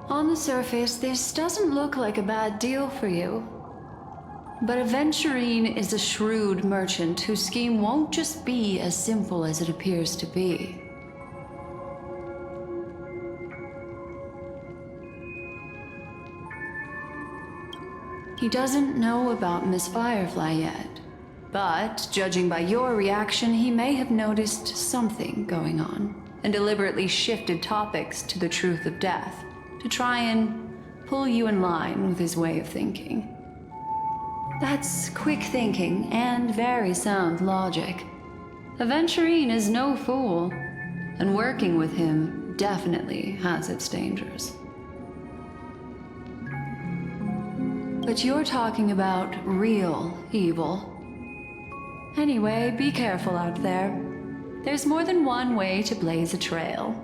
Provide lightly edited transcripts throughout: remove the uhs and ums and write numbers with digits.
On the surface, this doesn't look like a bad deal for you. But Aventurine is a shrewd merchant whose scheme won't just be as simple as it appears to be. He doesn't know about Miss Firefly yet, but judging by your reaction, he may have noticed something going on and deliberately shifted topics to the truth of death to try and pull you in line with his way of thinking. That's quick thinking and very sound logic. Aventurine is no fool, and working with him definitely has its dangers. But you're talking about real evil. Anyway, be careful out there. There's more than one way to blaze a trail.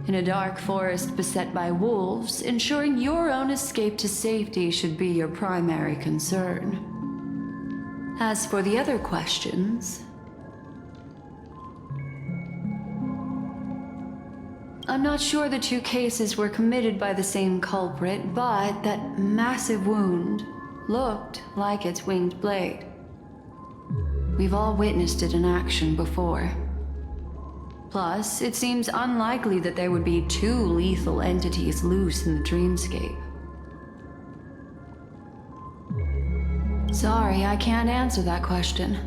In a dark forest beset by wolves, ensuring your own escape to safety should be your primary concern. As for the other questions, I'm not sure the two cases were committed by the same culprit, but that massive wound looked like its winged blade. We've all witnessed it in action before. Plus, it seems unlikely that there would be two lethal entities loose in the dreamscape. Sorry, I can't answer that question.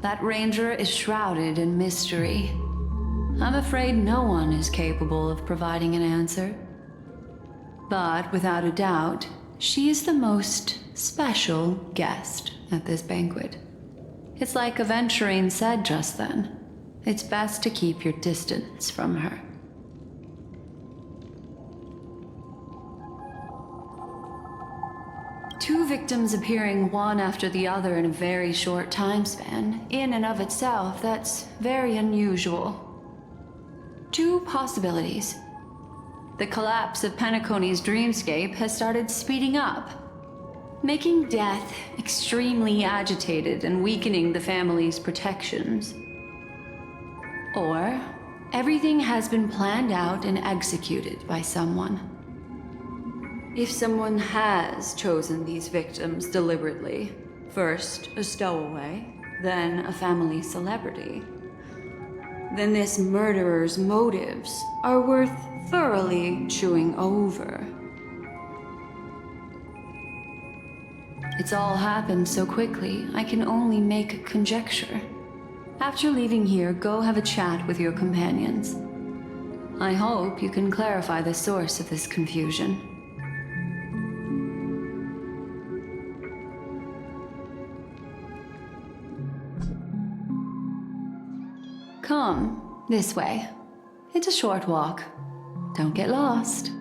That ranger is shrouded in mystery. I'm afraid no one is capable of providing an answer. But without a doubt, she is the most special guest at this banquet. It's like Aventurine said just then. It's best to keep your distance from her. Two victims appearing one after the other in a very short time span, in and of itself, that's very unusual. Two possibilities. The collapse of Penacony's dreamscape has started speeding up, making death extremely agitated and weakening the family's protections. Or everything has been planned out and executed by someone. If someone has chosen these victims deliberately, first a stowaway, then a family celebrity, then this murderer's motives are worth thoroughly chewing over. It's all happened so quickly, I can only make a conjecture. After leaving here, go have a chat with your companions. I hope you can clarify the source of this confusion. Come, this way. It's a short walk. Don't get lost.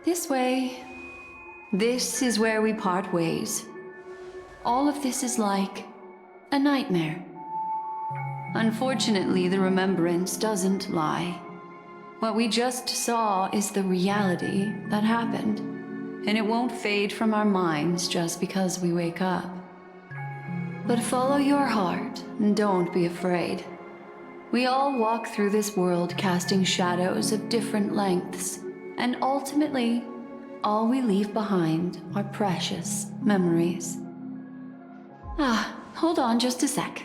This way. This is where we part ways. All of this is like a nightmare. Unfortunately, the remembrance doesn't lie. What we just saw is the reality that happened, and it won't fade from our minds just because we wake up. But follow your heart and don't be afraid. We all walk through this world casting shadows of different lengths, and ultimately, all we leave behind are precious memories. Hold on just a sec.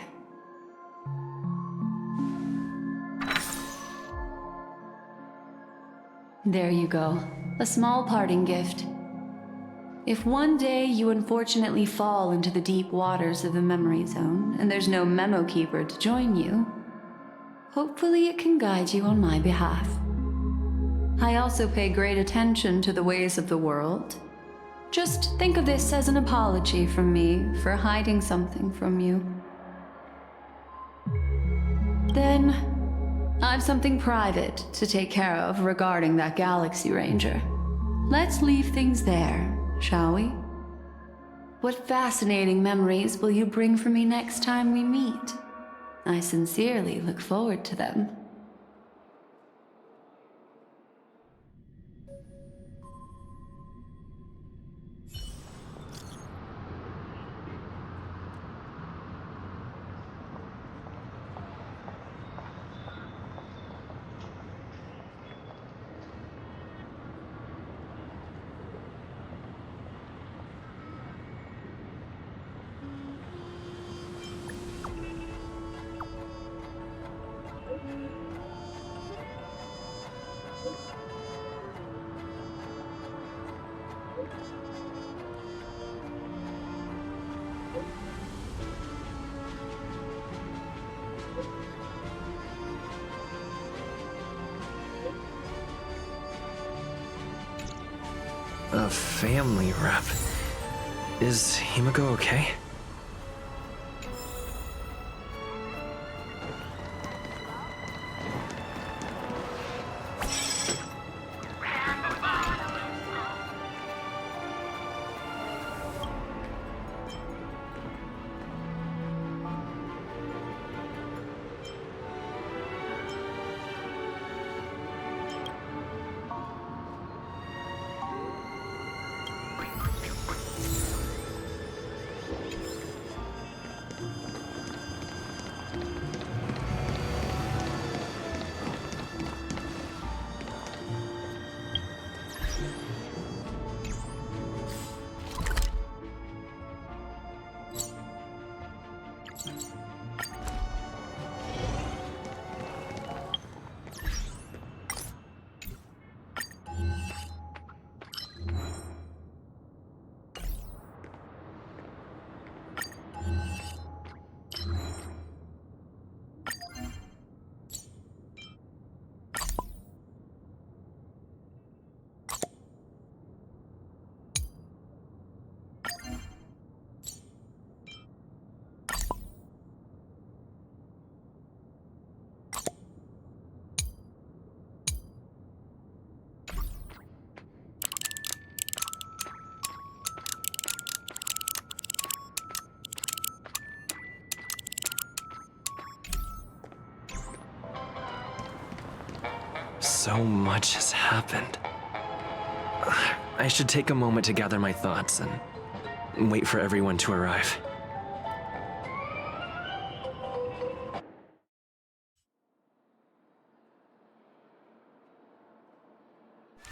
There you go, a small parting gift. If one day you unfortunately fall into the deep waters of the memory zone and there's no memo keeper to join you, hopefully it can guide you on my behalf. I also pay great attention to the ways of the world. Just think of this as an apology from me for hiding something from you. Then, I've something private to take care of regarding that Galaxy Ranger. Let's leave things there, shall we? What fascinating memories will you bring for me next time we meet? I sincerely look forward to them. A family rep. Is Himiko okay? So much has happened. I should take a moment to gather my thoughts and wait for everyone to arrive.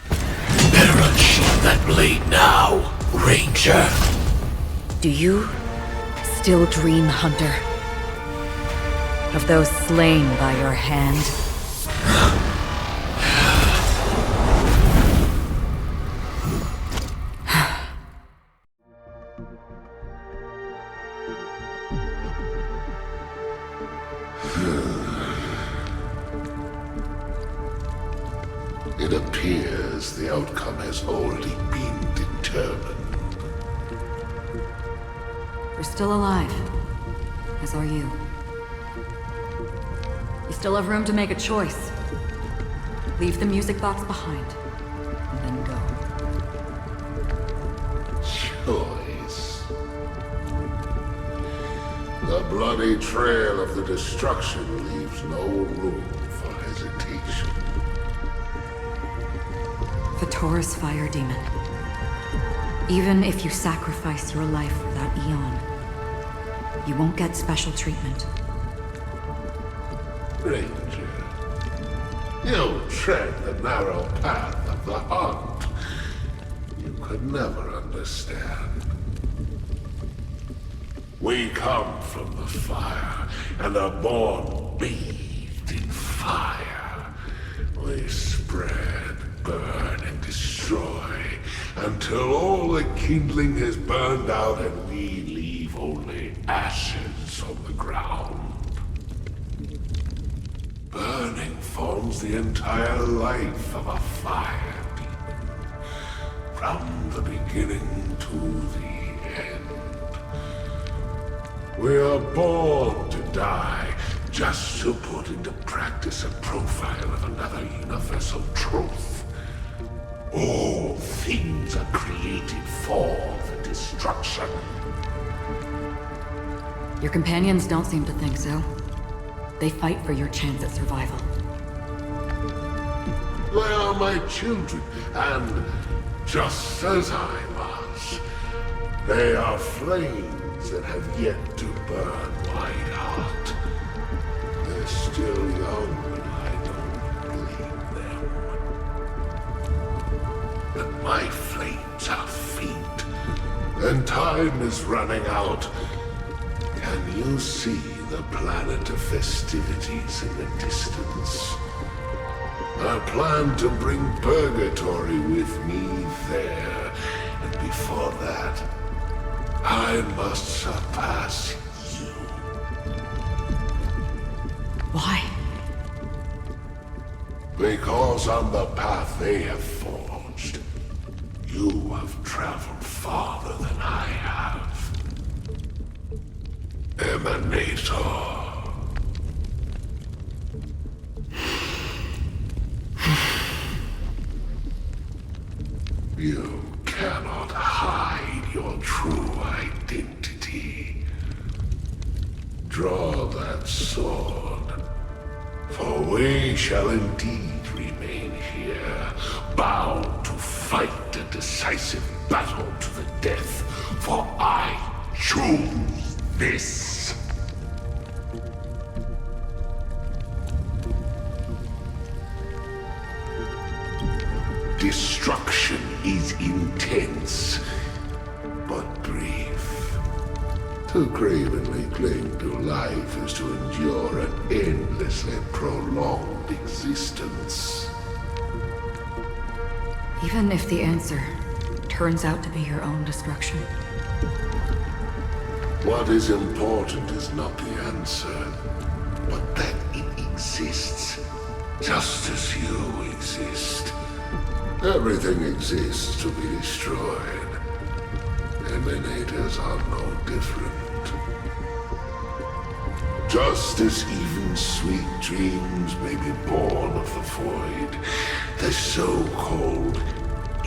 Better unsheath that blade now, Ranger. Do you still dream, Hunter? Of those slain by your hand? It appears the outcome has already been determined. You're still alive, as are you. You still have room to make a choice. Leave the music box behind, and then go. Choice. The bloody trail of the destruction leaves no room for hesitation. Taurus fire demon. Even if you sacrifice your life for that eon, you won't get special treatment. Ranger, you tread the narrow path of the hunt. You could never understand. We come from the fire, and are born bathed in fire. We spread, burn, and destroy, until all the kindling has burned out and we leave only ashes on the ground. Burning forms the entire life of a fire demon, from the beginning to the end. We are born to die, just to put into practice a profile of another universal truth. All things are created for the destruction. Your companions don't seem to think so. They fight for your chance at survival. They are my children, and just as I was, they are flames that have yet to burn wide out. They're still young, and I don't blame them. But my flames are faint, and time is running out. Can you see the planet of festivities in the distance? I plan to bring Purgatory with me there, and before that, I must surpass you. Why? Because on the path they have forged, you have traveled farther than I have. Emanator. You cannot hide your true identity. Draw that sword, for we shall indeed remain here, bound to fight a decisive battle to the death, for I choose this. Destruction is intense, but brief. To cravenly cling to life is to endure an endlessly prolonged existence. Even if the answer turns out to be your own destruction. What is important is not the answer, but that it exists, just as you exist. Everything exists to be destroyed. Emanators are no different. Just as even sweet dreams may be born of the void, the so-called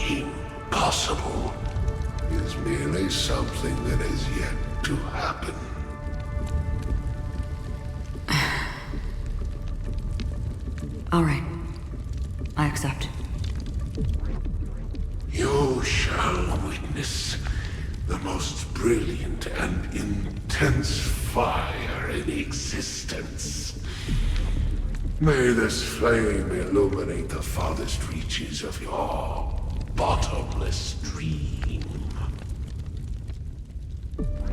impossible is merely something that is yet to happen. All right. I accept. You shall witness the most brilliant and intense fire in existence. May this flame illuminate the farthest reaches of your bottomless dream.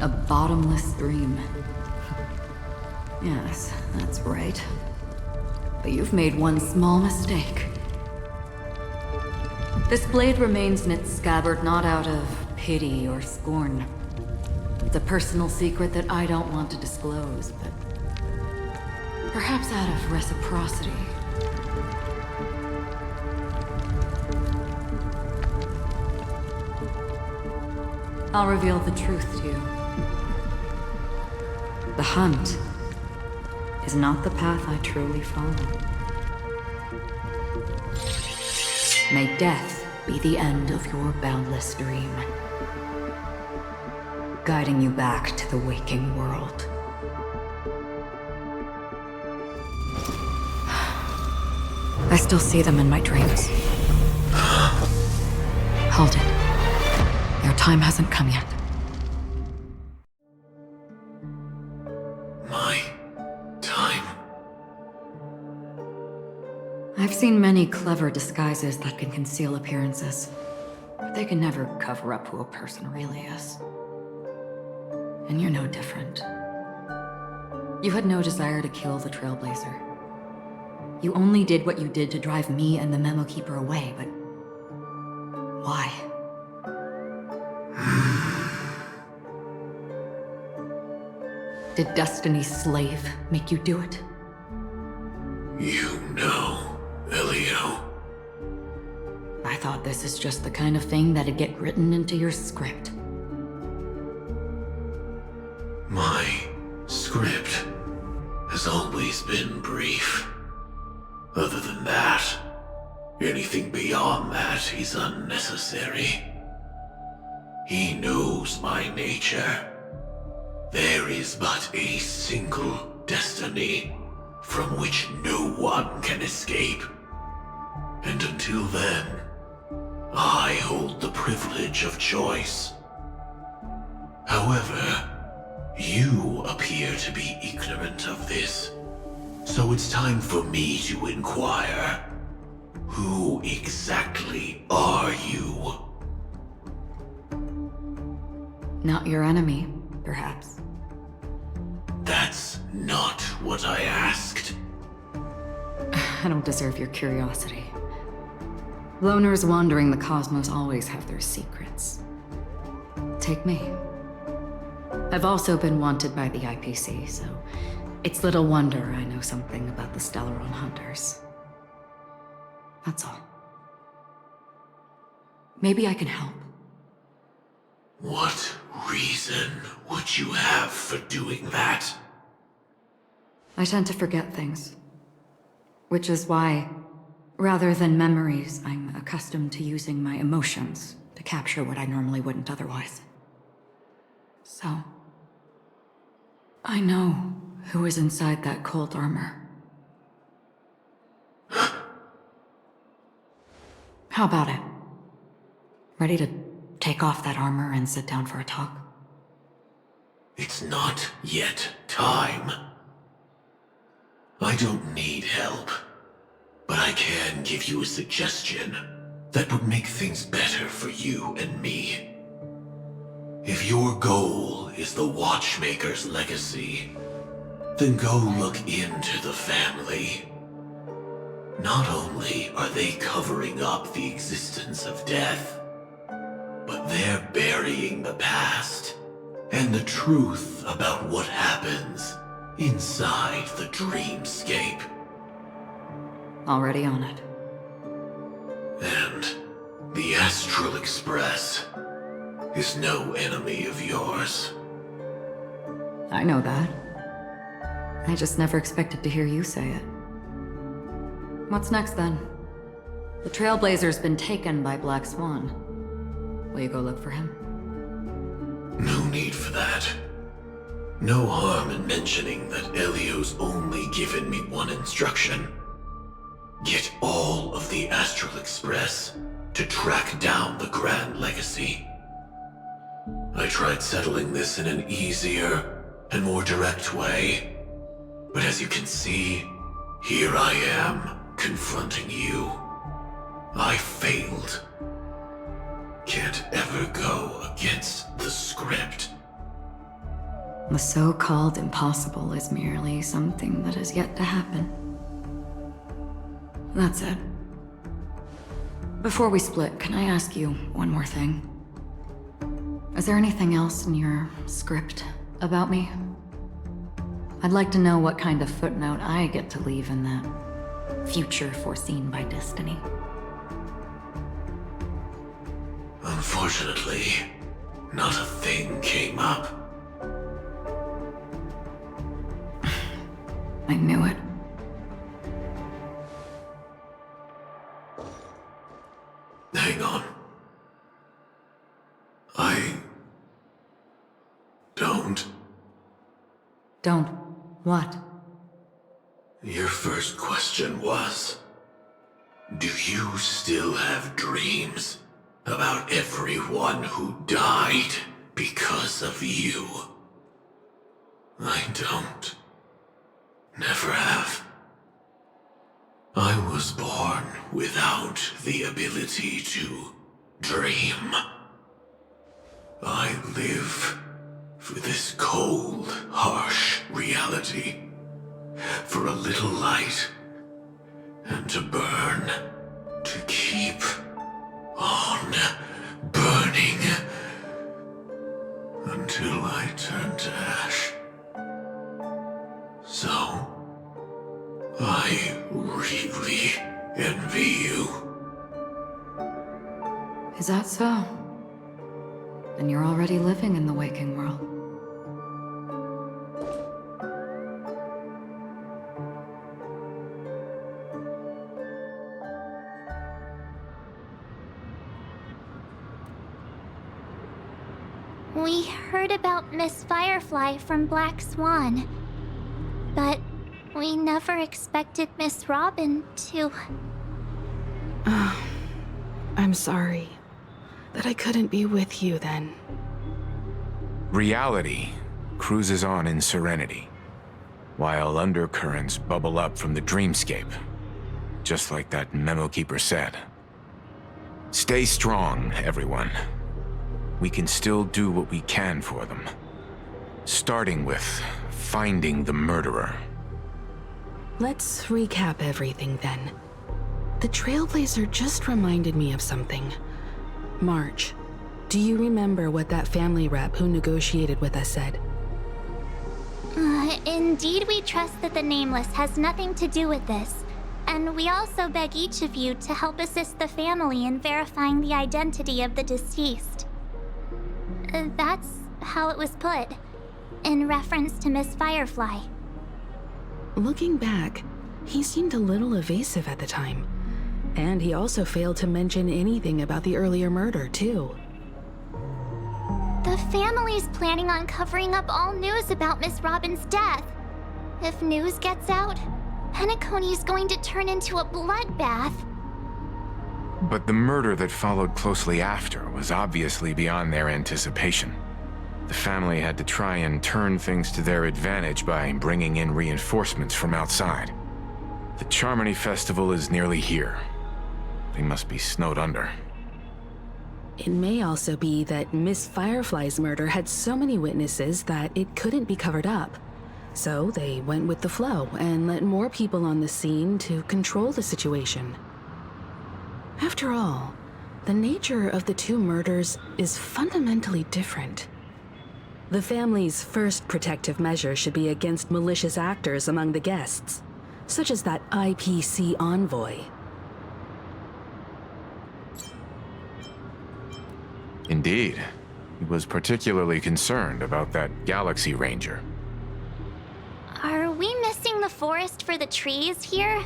A bottomless dream. Yes, that's right. But you've made one small mistake. This blade remains in its scabbard not out of pity or scorn. It's a personal secret that I don't want to disclose, but perhaps out of reciprocity. I'll reveal the truth to you. The hunt is not the path I truly follow. May death be the end of your boundless dream, guiding you back to the waking world. I still see them in my dreams. called it. Your time hasn't come yet. My time? I've seen many clever disguises that can conceal appearances, but they can never cover up who a person really is. And you're no different. You had no desire to kill the Trailblazer. You only did what you did to drive me and the Memo Keeper away, but why? Did Destiny's slave make you do it? You know, Elio. I thought this is just the kind of thing that'd get written into your script. My script has always been brief. Other than that, anything beyond that is unnecessary. He knows my nature. There is but a single destiny from which no one can escape. And until then, I hold the privilege of choice. However, you appear to be ignorant of this. So it's time for me to inquire. Who exactly are you? Not your enemy, perhaps. That's not what I asked. I don't deserve your curiosity. Loners wandering the cosmos always have their secrets. Take me. I've also been wanted by the IPC, so it's little wonder I know something about the Stellaron Hunters. That's all. Maybe I can help. What reason would you have for doing that? I tend to forget things. Which is why, rather than memories, I'm accustomed to using my emotions to capture what I normally wouldn't otherwise. So, I know who is inside that cold armor. How about it? Ready to take off that armor and sit down for a talk? It's not yet time. I don't need help, but I can give you a suggestion that would make things better for you and me. If your goal is the Watchmaker's legacy, then go look into the family. Not only are they covering up the existence of death, but they're burying the past and the truth about what happens inside the dreamscape. Already on it. And the Astral Express is no enemy of yours. I know that. I just never expected to hear you say it. What's next, then? The Trailblazer's been taken by Black Swan. Will you go look for him? No need for that. No harm in mentioning that Elio's only given me one instruction. Get all of the Astral Express to track down the Grand Legacy. I tried settling this in an easier and more direct way, but as you can see, here I am, confronting you. I failed. Can't ever go against the script. The so-called impossible is merely something that has yet to happen. That's it. Before we split, can I ask you one more thing? Is there anything else in your script about me? I'd like to know what kind of footnote I get to leave in that future foreseen by destiny. Unfortunately, not a thing came up. I knew it. Hang on. I don't. Don't. What? Your first question was, do you still have dreams about everyone who died because of you. I don't. Never have. I was born without the ability to dream. I live for this cold, harsh reality. For a little light, and to burn, to keep on burning, until I turn to ash. So, I really envy you. Is that so? Then you're already living in the waking world. We heard about Miss Firefly from Black Swan, but we never expected Miss Robin to... I'm sorry that I couldn't be with you then. Reality cruises on in serenity, while undercurrents bubble up from the dreamscape, just like that memo keeper said. Stay strong, everyone. We can still do what we can for them. Starting with finding the murderer. Let's recap everything then. The Trailblazer just reminded me of something. March, do you remember what that family rep who negotiated with us said? Indeed, we trust that the Nameless has nothing to do with this. And we also beg each of you to help assist the family in verifying the identity of the deceased. That's how it was put, in reference to Miss Firefly. Looking back, he seemed a little evasive at the time. And he also failed to mention anything about the earlier murder, too. The family's planning on covering up all news about Miss Robin's death. If news gets out, Penacony's going to turn into a bloodbath. But the murder that followed closely after was obviously beyond their anticipation. The family had to try and turn things to their advantage by bringing in reinforcements from outside. The Charmony Festival is nearly here. They must be snowed under. It may also be that Miss Firefly's murder had so many witnesses that it couldn't be covered up. So they went with the flow and let more people on the scene to control the situation. After all, the nature of the two murders is fundamentally different. The family's first protective measure should be against malicious actors among the guests, such as that IPC envoy. Indeed. He was particularly concerned about that Galaxy Ranger. Are we missing the forest for the trees here?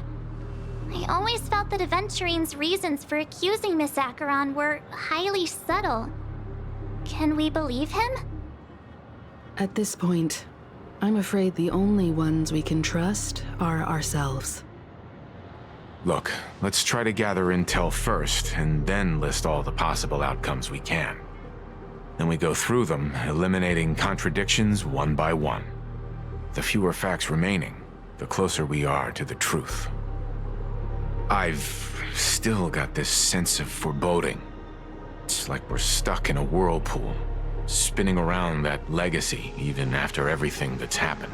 I always felt that Aventurine's reasons for accusing Miss Acheron were highly subtle. Can we believe him? At this point, I'm afraid the only ones we can trust are ourselves. Look, let's try to gather intel first, and then list all the possible outcomes we can. Then we go through them, eliminating contradictions one by one. The fewer facts remaining, the closer we are to the truth. I've still got this sense of foreboding. It's like we're stuck in a whirlpool, spinning around that legacy even after everything that's happened.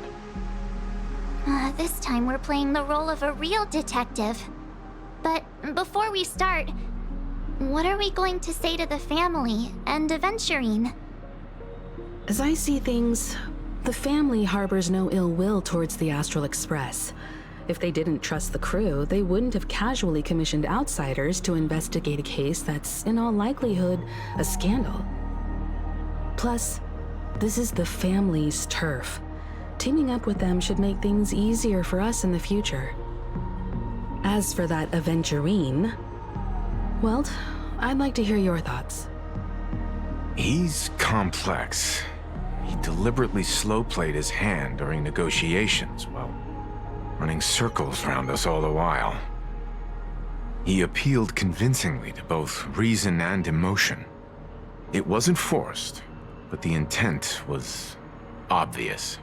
This time we're playing the role of a real detective. But before we start, what are we going to say to the family and Aventurine? As I see things, the family harbors no ill will towards the Astral Express. If they didn't trust the crew, they wouldn't have casually commissioned outsiders to investigate a case that's, in all likelihood, a scandal. Plus, this is the family's turf. Teaming up with them should make things easier for us in the future. As for that Aventurine, well, I'd like to hear your thoughts. He's complex. He deliberately slow-played his hand during negotiations while running circles around us all the while. He appealed convincingly to both reason and emotion. It wasn't forced, but the intent was obvious.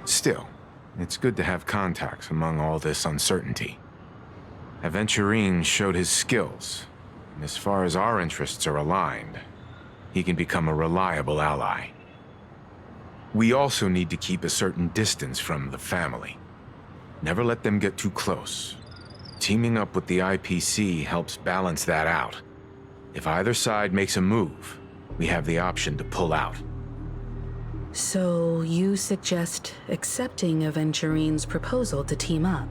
Still, it's good to have contacts among all this uncertainty. Aventurine showed his skills, and as far as our interests are aligned, he can become a reliable ally. We also need to keep a certain distance from the family. Never let them get too close. Teaming up with the IPC helps balance that out. If either side makes a move, we have the option to pull out. So you suggest accepting Aventurine's proposal to team up?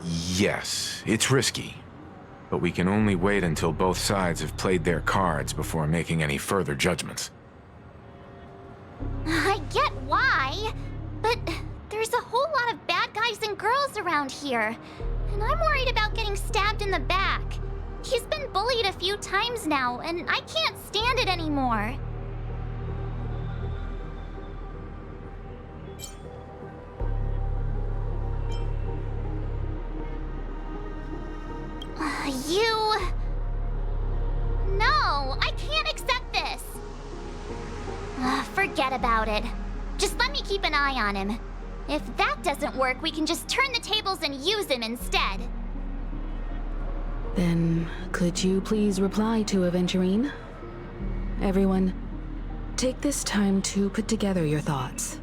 Yes, it's risky, but we can only wait until both sides have played their cards before making any further judgments. I get why, but there's a whole lot of bad guys and girls around here, and I'm worried about getting stabbed in the back. He's been bullied a few times now, and I can't stand it anymore. No, I can't accept this. Forget about it. Just let me keep an eye on him. If that doesn't work, we can just turn the tables and use him instead. Then, could you please reply to Aventurine? Everyone, take this time to put together your thoughts.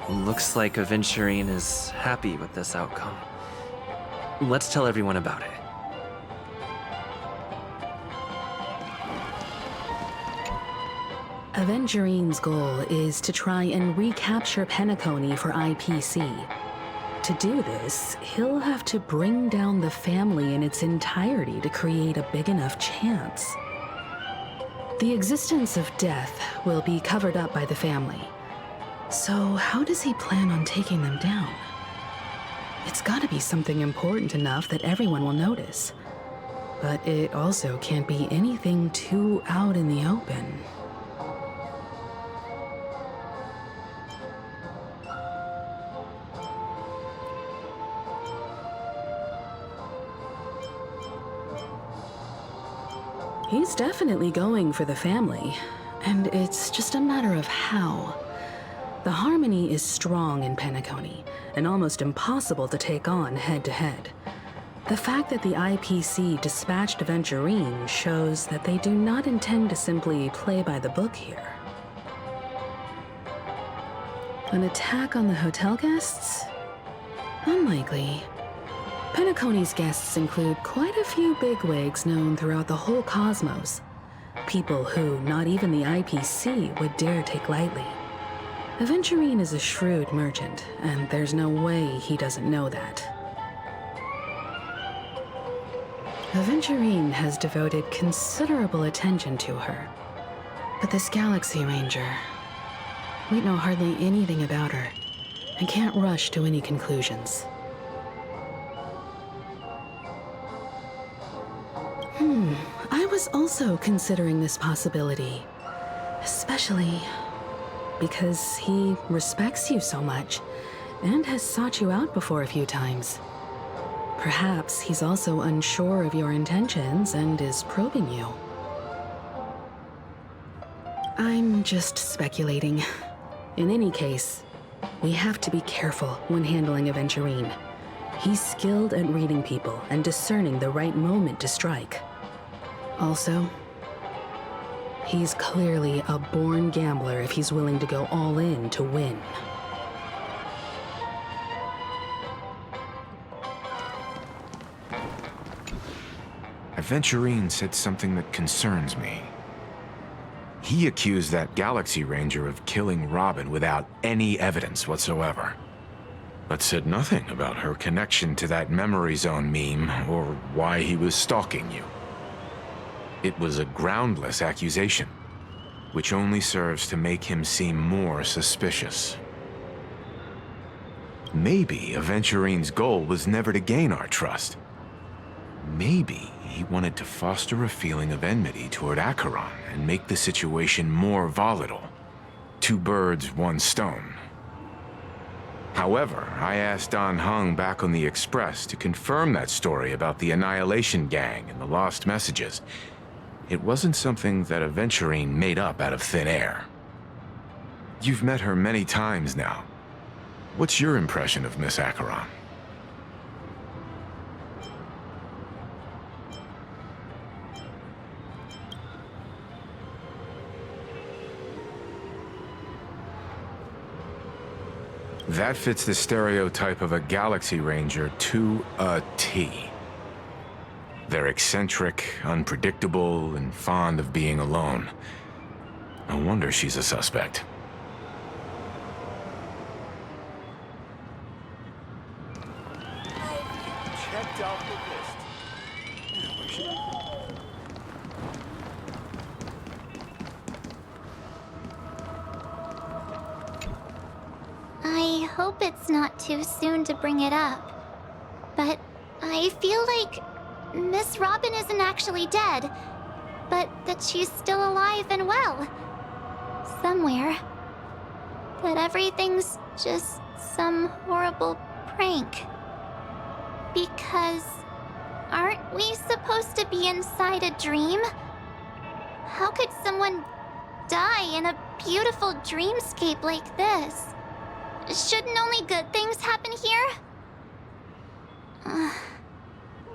Looks like Aventurine is happy with this outcome. Let's tell everyone about it. Aventurine's goal is to try and recapture Penacony for IPC. To do this, he'll have to bring down the family in its entirety to create a big enough chance. The existence of death will be covered up by the family. So how does he plan on taking them down? It's gotta be something important enough that everyone will notice. But it also can't be anything too out in the open. He's definitely going for the family, and it's just a matter of how. The harmony is strong in Penacony, and almost impossible to take on head-to-head. The fact that the IPC dispatched Aventurine shows that they do not intend to simply play by the book here. An attack on the hotel guests? Unlikely. Penacony's guests include quite a few bigwigs known throughout the whole cosmos. People who not even the IPC would dare take lightly. Aventurine is a shrewd merchant, and there's no way he doesn't know that. Aventurine has devoted considerable attention to her. But this Galaxy Ranger, we know hardly anything about her, and can't rush to any conclusions. I was also considering this possibility, especially because he respects you so much and has sought you out before a few times. Perhaps he's also unsure of your intentions and is probing you. I'm just speculating. In any case, we have to be careful when handling Aventurine. He's skilled at reading people and discerning the right moment to strike. Also, he's clearly a born gambler if he's willing to go all in to win. Aventurine said something that concerns me. He accused that Galaxy Ranger of killing Robin without any evidence whatsoever, but said nothing about her connection to that Memory Zone meme or why he was stalking you. It was a groundless accusation, which only serves to make him seem more suspicious. Maybe Aventurine's goal was never to gain our trust. Maybe he wanted to foster a feeling of enmity toward Acheron and make the situation more volatile. Two birds, one stone. However, I asked Don Hung back on the Express to confirm that story about the Annihilation Gang and the lost messages. It wasn't something that Aventurine made up out of thin air. You've met her many times now. What's your impression of Miss Acheron? That fits the stereotype of a Galaxy Ranger to a T. They're eccentric, unpredictable, and fond of being alone. No wonder she's a suspect. Checked off the list. I hope it's not too soon to bring it up, but I feel like Miss Robin isn't actually dead, but that she's still alive and well. Somewhere. That everything's just some horrible prank. Because aren't we supposed to be inside a dream? How could someone die in a beautiful dreamscape like this? Shouldn't only good things happen here?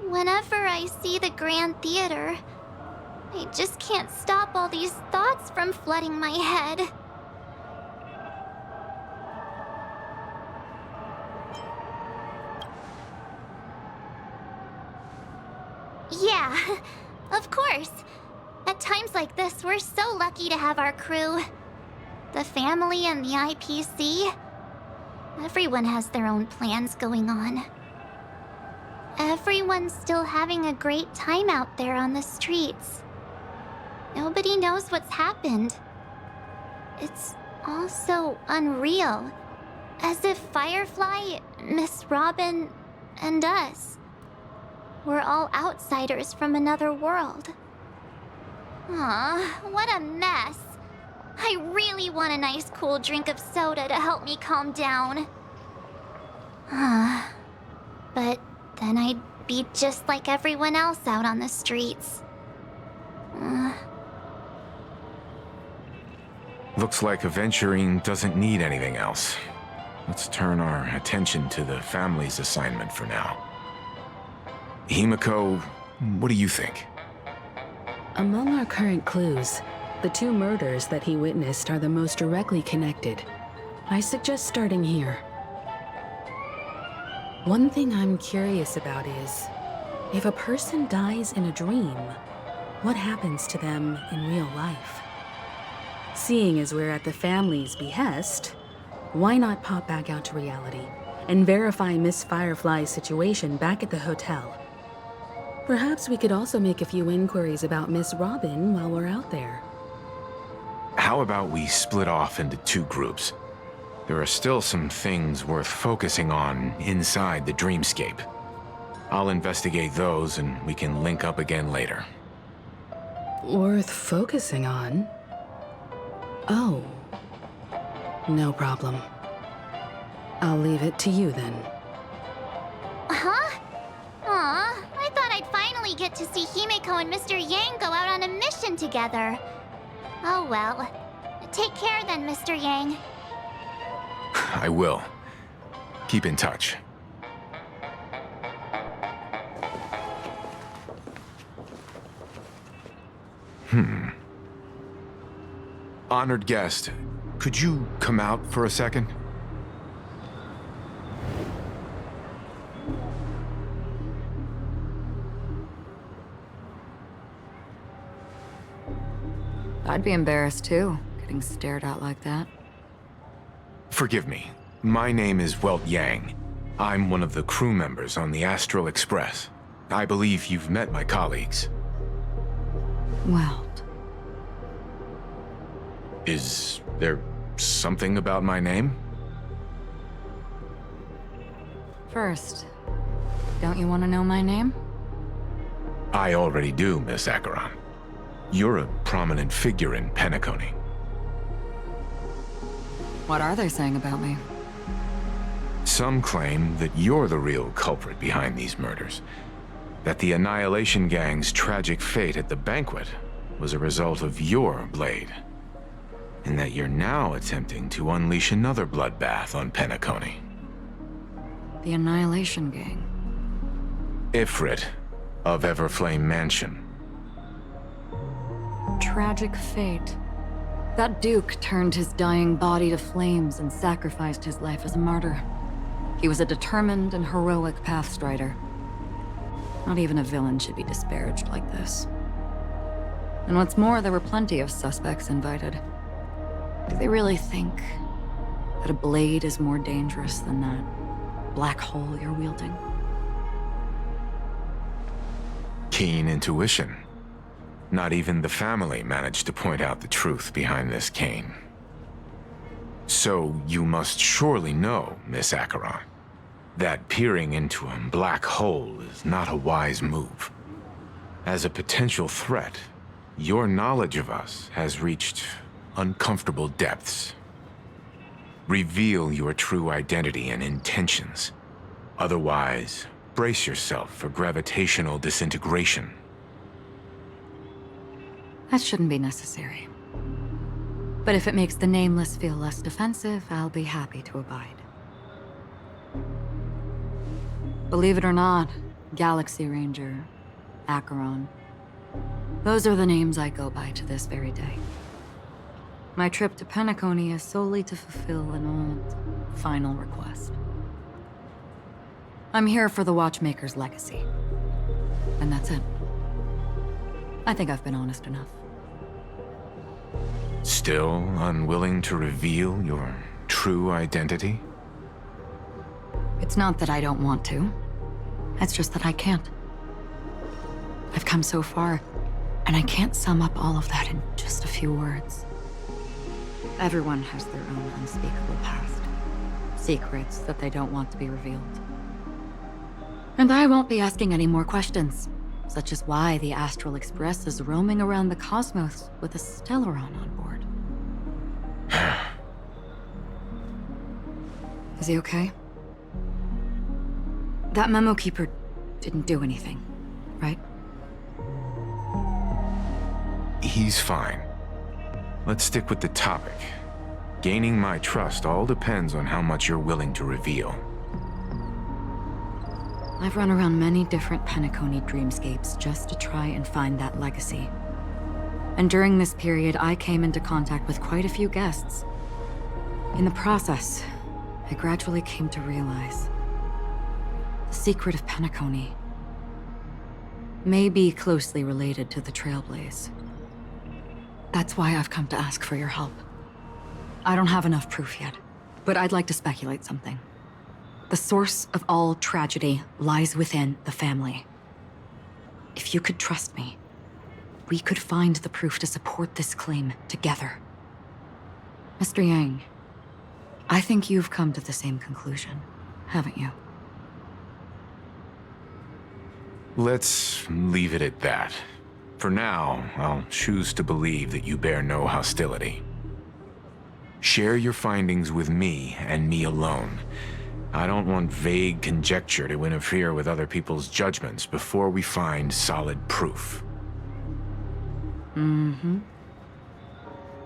Whenever I see the Grand Theater, I just can't stop all these thoughts from flooding my head. Yeah, of course. At times like this, we're so lucky to have our crew. The family and the IPC. Everyone has their own plans going on. Everyone's still having a great time out there on the streets. Nobody knows what's happened. It's all so unreal. As if Firefly, Miss Robin, and us were all outsiders from another world. Aw, what a mess. I really want a nice cool drink of soda to help me calm down. But then I'd be just like everyone else out on the streets. Looks like Aventurine doesn't need anything else. Let's turn our attention to the family's assignment for now. Himiko, what do you think? Among our current clues, the two murders that he witnessed are the most directly connected. I suggest starting here. One thing I'm curious about is, if a person dies in a dream, what happens to them in real life? Seeing as we're at the family's behest, why not pop back out to reality and verify Miss Firefly's situation back at the hotel? Perhaps we could also make a few inquiries about Miss Robin while we're out there. How about we split off into two groups? There are still some things worth focusing on inside the dreamscape. I'll investigate those and we can link up again later. Worth focusing on? Oh. No problem. I'll leave it to you then. Huh? Aw, I thought I'd finally get to see Himiko and Mr. Yang go out on a mission together. Oh well. Take care then, Mr. Yang. I will. Keep in touch. Honored guest, could you come out for a second? I'd be embarrassed too, getting stared at like that. Forgive me. My name is Welt Yang. I'm one of the crew members on the Astral Express. I believe you've met my colleagues. Welt. Is there something about my name? First, don't you want to know my name? I already do, Miss Acheron. You're a prominent figure in Penacony. What are they saying about me? Some claim that you're the real culprit behind these murders. That the Annihilation Gang's tragic fate at the banquet was a result of your blade. And that you're now attempting to unleash another bloodbath on Penacony. The Annihilation Gang. Ifrit of Everflame Mansion. Tragic fate. That Duke turned his dying body to flames and sacrificed his life as a martyr. He was a determined and heroic pathstrider. Not even a villain should be disparaged like this. And what's more, there were plenty of suspects invited. Do they really think that a blade is more dangerous than that black hole you're wielding? Keen intuition. Not even the family managed to point out the truth behind this cane. So you must surely know, Miss Acheron, that peering into a black hole is not a wise move. As a potential threat, your knowledge of us has reached uncomfortable depths. Reveal your true identity and intentions. Otherwise, brace yourself for gravitational disintegration. That shouldn't be necessary. But if it makes the Nameless feel less defensive, I'll be happy to abide. Believe it or not, Galaxy Ranger, Acheron, those are the names I go by to this very day. My trip to Penacony is solely to fulfill an old, final request. I'm here for the Watchmaker's legacy. And that's it. I think I've been honest enough. Still unwilling to reveal your true identity? It's not that I don't want to. It's just that I can't. I've come so far, and I can't sum up all of that in just a few words. Everyone has their own unspeakable past. Secrets that they don't want to be revealed. And I won't be asking any more questions, such as why the Astral Express is roaming around the cosmos with a Stellaron on board. Is he okay? That Memo Keeper didn't do anything, right? He's fine. Let's stick with the topic. Gaining my trust all depends on how much you're willing to reveal. I've run around many different Penacony dreamscapes just to try and find that legacy. And during this period, I came into contact with quite a few guests. In the process, I gradually came to realize the secret of Penacony may be closely related to the Trailblaze. That's why I've come to ask for your help. I don't have enough proof yet, but I'd like to speculate something. The source of all tragedy lies within the family. If you could trust me, we could find the proof to support this claim together. Mr. Yang, I think you've come to the same conclusion, haven't you? Let's leave it at that. For now, I'll choose to believe that you bear no hostility. Share your findings with me and me alone. I don't want vague conjecture to interfere with other people's judgments before we find solid proof. Mm-hmm.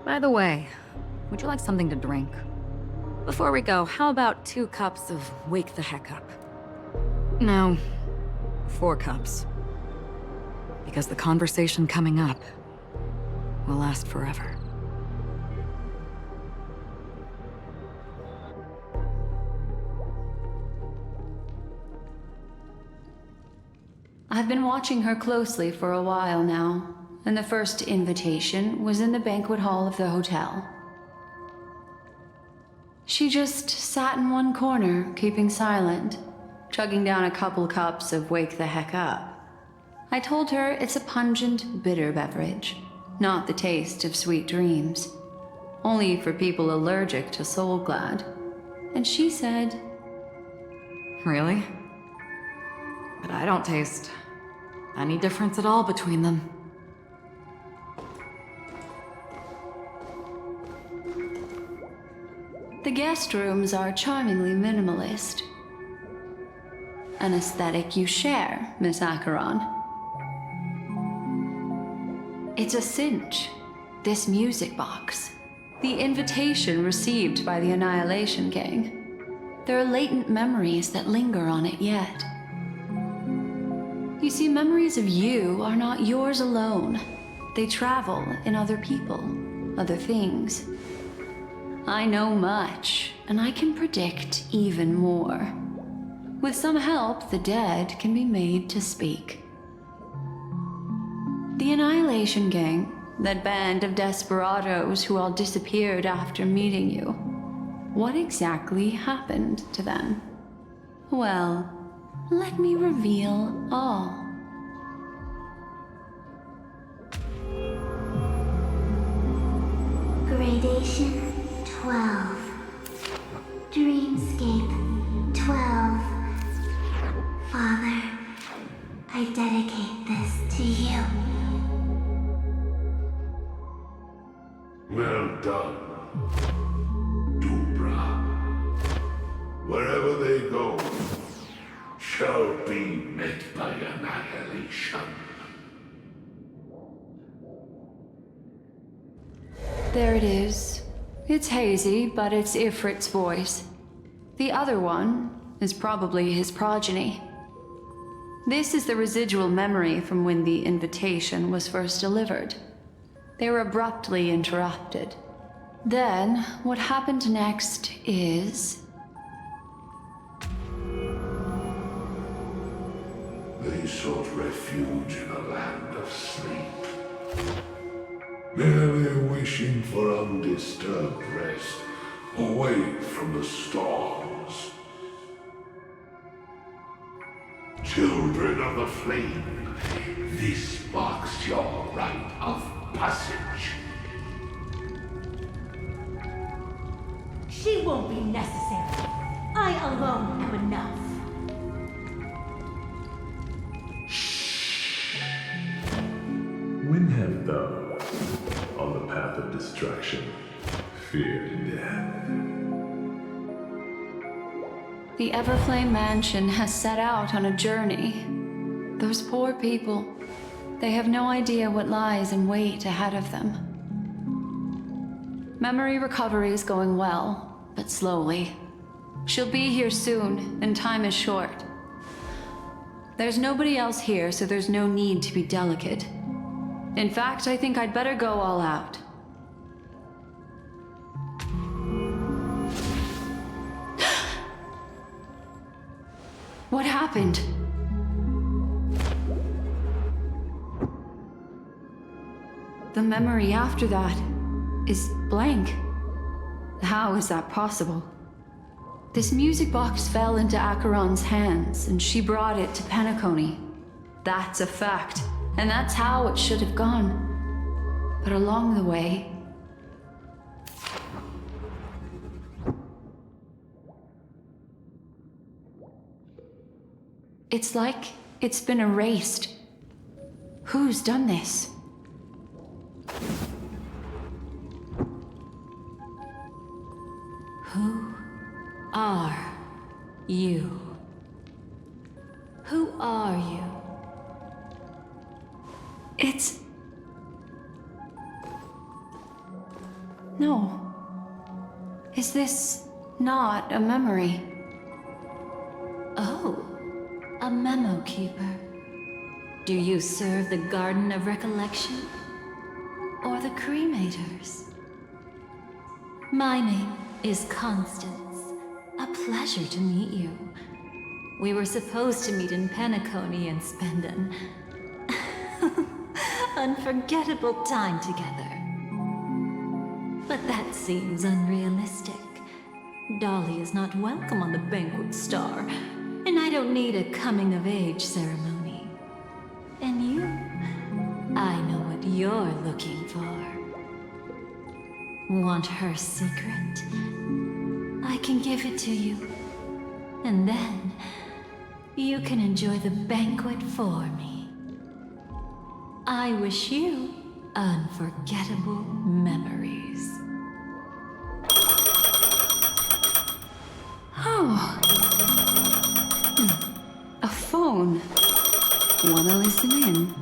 By the way, would you like something to drink? Before we go, how about 2 cups of Wake the Heck Up? No, 4 cups. Because the conversation coming up will last forever. I've been watching her closely for a while now. and the first invitation was in the banquet hall of the hotel. She just sat in one corner, keeping silent, chugging down a couple cups of Wake the Heck Up. I told her it's a pungent, bitter beverage, not the taste of sweet dreams. Only for people allergic to Soul Glad. And she said, Really? But I don't taste any difference at all between them. the guest rooms are charmingly minimalist. An aesthetic you share, Miss Acheron. It's a cinch, this music box. The invitation received by the Annihilation Gang. There are latent memories that linger on it yet. You see, memories of you are not yours alone. They travel in other people, other things. I know much, and I can predict even more. With some help, the dead can be made to speak. The Annihilation Gang, that band of desperados who all disappeared after meeting you. What exactly happened to them? Well, let me reveal all. Gradation 12. Dreamscape 12. Father, I dedicate this to you. Well done, Dubra. Wherever they go, shall be met by annihilation. There it is. It's hazy, but it's Ifrit's voice. The other one is probably his progeny. This is the residual memory from when the invitation was first delivered. They were abruptly interrupted. Then, what happened next is... They sought refuge in a land of sleep, merely wishing for undisturbed rest, away from the storms. Children of the flame, this marks your rite of passage. She won't be necessary. I alone am enough. When have thou, on the path of destruction, feared death? The Everflame Mansion has set out on a journey. Those poor people, they have no idea what lies in wait ahead of them. Memory recovery is going well, but slowly. She'll be here soon, and time is short. There's nobody else here, so there's no need to be delicate. In fact, I think I'd better go all out. What happened? The memory after that is blank. How is that possible? This music box fell into Acheron's hands, and she brought it to Penacony. That's a fact, and that's how it should have gone. But along the way... it's like it's been erased. Who's done this? Who are you? Who are you? It's... no. Is this not a memory? Oh, a memo keeper. Do you serve the Garden of Recollection? Or the Cremators? My name is Constance. A pleasure to meet you. We were supposed to meet in Penacony and spend a unforgettable time together. But that seems unrealistic. Dolly is not welcome on the banquet star, and I don't need a coming-of-age ceremony. And you? I know what you're looking for. Want her secret? I can give it to you. And then, you can enjoy the banquet for me. I wish you unforgettable memories. Oh. A phone. Wanna listen in?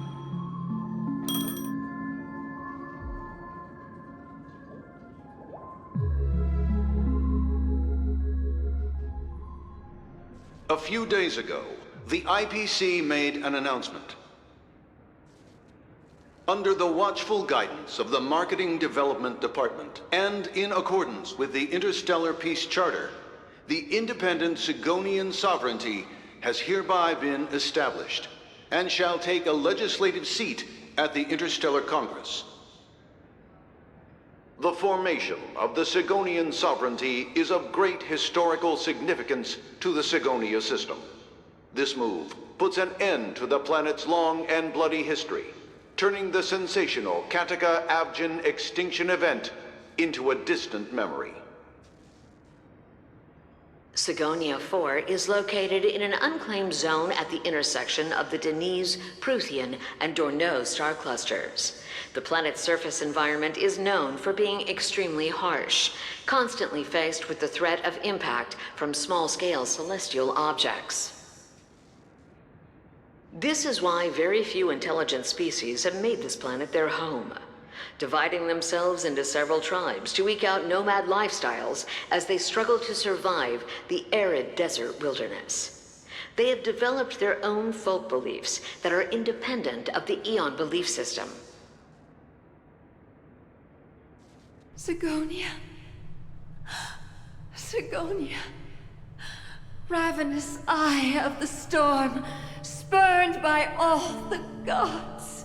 A few days ago, the IPC made an announcement. Under the watchful guidance of the Marketing Development Department, and in accordance with the Interstellar Peace Charter, the independent Sigonian sovereignty has hereby been established, and shall take a legislative seat at the Interstellar Congress. The formation of the Sigonian sovereignty is of great historical significance to the Sigonia system. This move puts an end to the planet's long and bloody history, turning the sensational Kataka-Avgin extinction event into a distant memory. Sigonia 4 is located in an unclaimed zone at the intersection of the Denise, Prothean, and Dorneau star clusters. The planet's surface environment is known for being extremely harsh, constantly faced with the threat of impact from small-scale celestial objects. This is why very few intelligent species have made this planet their home, dividing themselves into several tribes to eke out nomad lifestyles as they struggle to survive the arid desert wilderness. They have developed their own folk beliefs that are independent of the Eon belief system. Sigonia. Sigonia. Ravenous eye of the storm, spurned by all the gods.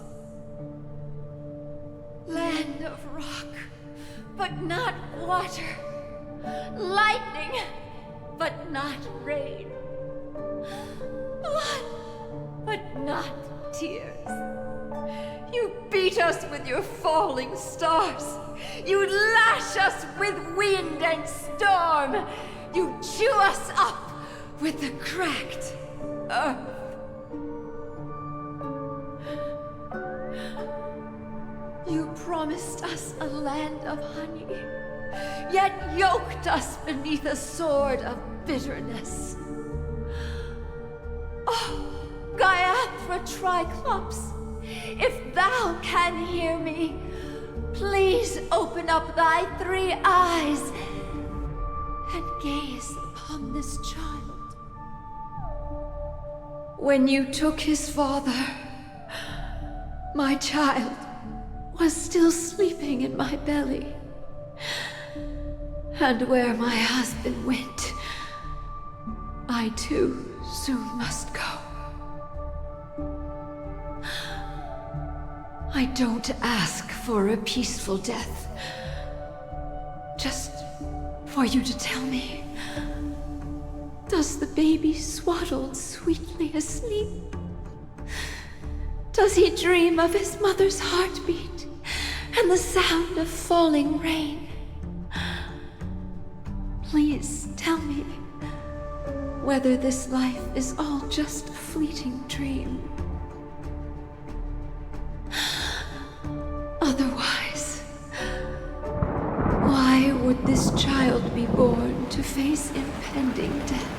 Land of rock, but not water. Lightning, but not rain. Blood, but not tears. You beat us with your falling stars. You lash us with wind and storm. You chew us up with the cracked earth. You promised us a land of honey, yet yoked us beneath a sword of bitterness. Oh, Gaiathra Triclops, if thou can hear me, please open up thy 3 eyes and gaze upon this child. When you took his father, my child was still sleeping in my belly. And where my husband went, I too soon must go. I don't ask for a peaceful death. Just for you to tell me, does the baby swaddle sweetly asleep? Does he dream of his mother's heartbeat and the sound of falling rain? Please tell me whether this life is all just a fleeting dream. Otherwise, why would this child be born to face impending death?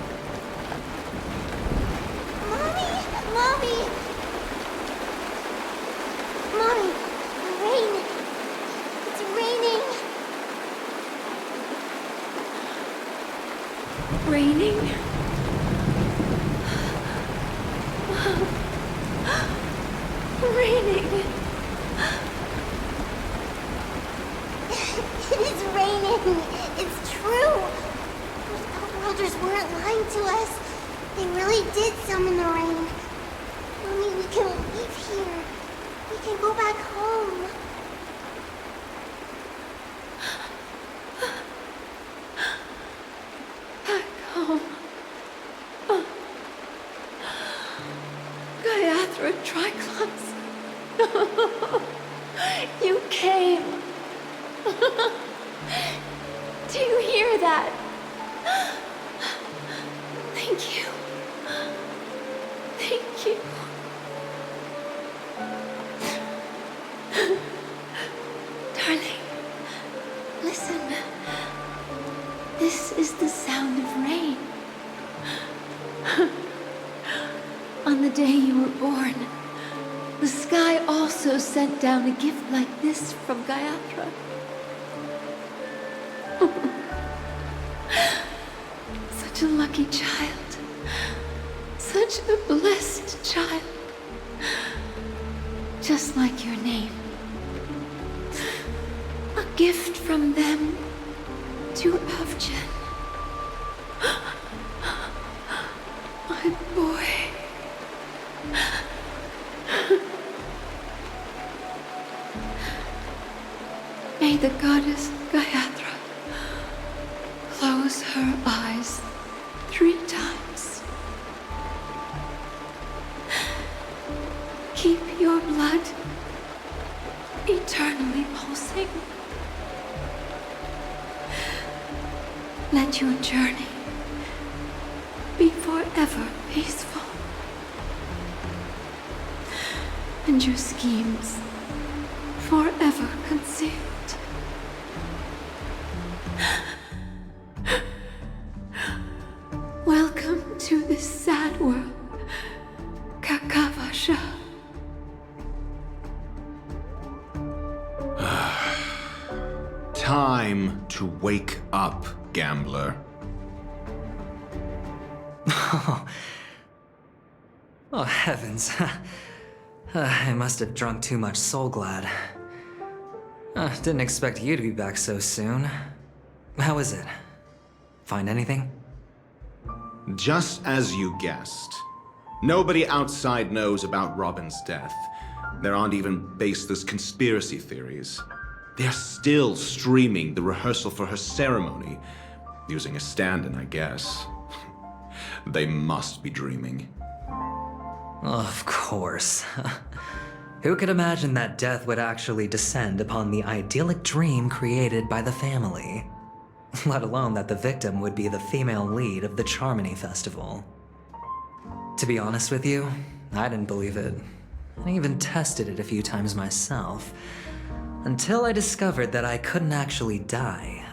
Mommy! Mommy, rain! It's raining! Raining? Raining! It is raining! It's true! Those outworlders weren't lying to us. They really did summon the rain. Mommy, we can leave here. We can go back home. Back home. Gaiathra Triclops. You came. Do you hear that? Thank you. Thank you. Darling, listen. This is the sound of rain. On the day you were born, the sky also sent down a gift like this from Gaiathra. Such a lucky child. Such a blessed child. Just like your name. A gift from them to Avjen. My boy. May the goddess Gaiathra close her eyes 3 times. Keep your blood eternally pulsing. Let your journey be forever peaceful. And your schemes forever concealed. Welcome to this sad world, Kakavasha. Time to wake up, gambler. Oh, heavens. I must have drunk too much Soul Glad. Didn't expect you to be back so soon. How is it? Find anything? Just as you guessed. Nobody outside knows about Robin's death. There aren't even baseless conspiracy theories. They're still streaming the rehearsal for her ceremony, using a stand-in, I guess. They must be dreaming. Of course. Who could imagine that death would actually descend upon the idyllic dream created by the family? Let alone that the victim would be the female lead of the Charmony Festival. To be honest with you, I didn't believe it. I even tested it a few times myself, until I discovered that I couldn't actually die.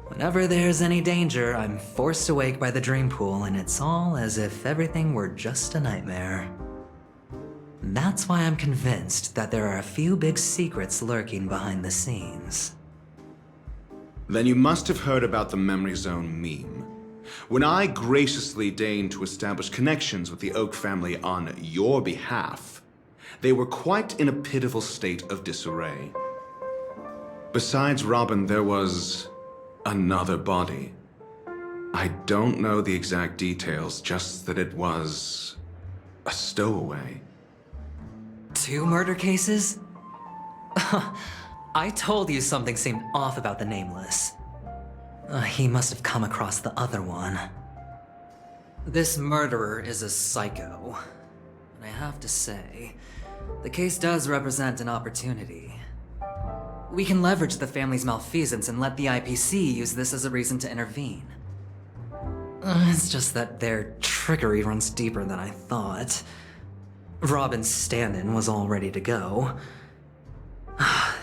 Whenever there's any danger, I'm forced awake by the dream pool, and it's all as if everything were just a nightmare. That's why I'm convinced that there are a few big secrets lurking behind the scenes. Then you must have heard about the Memory Zone meme. When I graciously deigned to establish connections with the Oak family on your behalf, they were quite in a pitiful state of disarray. Besides Robin, there was another body. I don't know the exact details, just that it was a stowaway. 2 murder cases? I told you something seemed off about the Nameless. He must have come across the other one. This murderer is a psycho. And I have to say, the case does represent an opportunity. We can leverage the family's malfeasance and let the IPC use this as a reason to intervene. It's just that their trickery runs deeper than I thought. Robin's stand-in was all ready to go.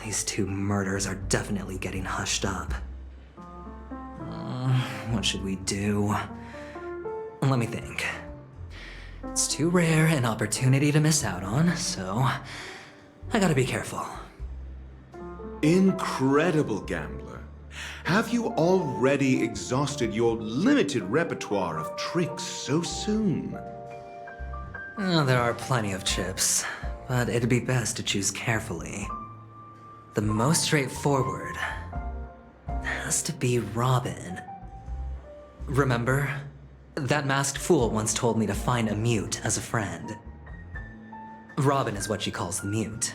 These 2 murders are definitely getting hushed up. What should we do? Let me think. It's too rare an opportunity to miss out on, so I gotta be careful. Incredible, gambler. Have you already exhausted your limited repertoire of tricks so soon? There are plenty of chips, but it'd be best to choose carefully. The most straightforward has to be Robin. Remember? That masked fool once told me to find a mute as a friend. Robin is what she calls the mute.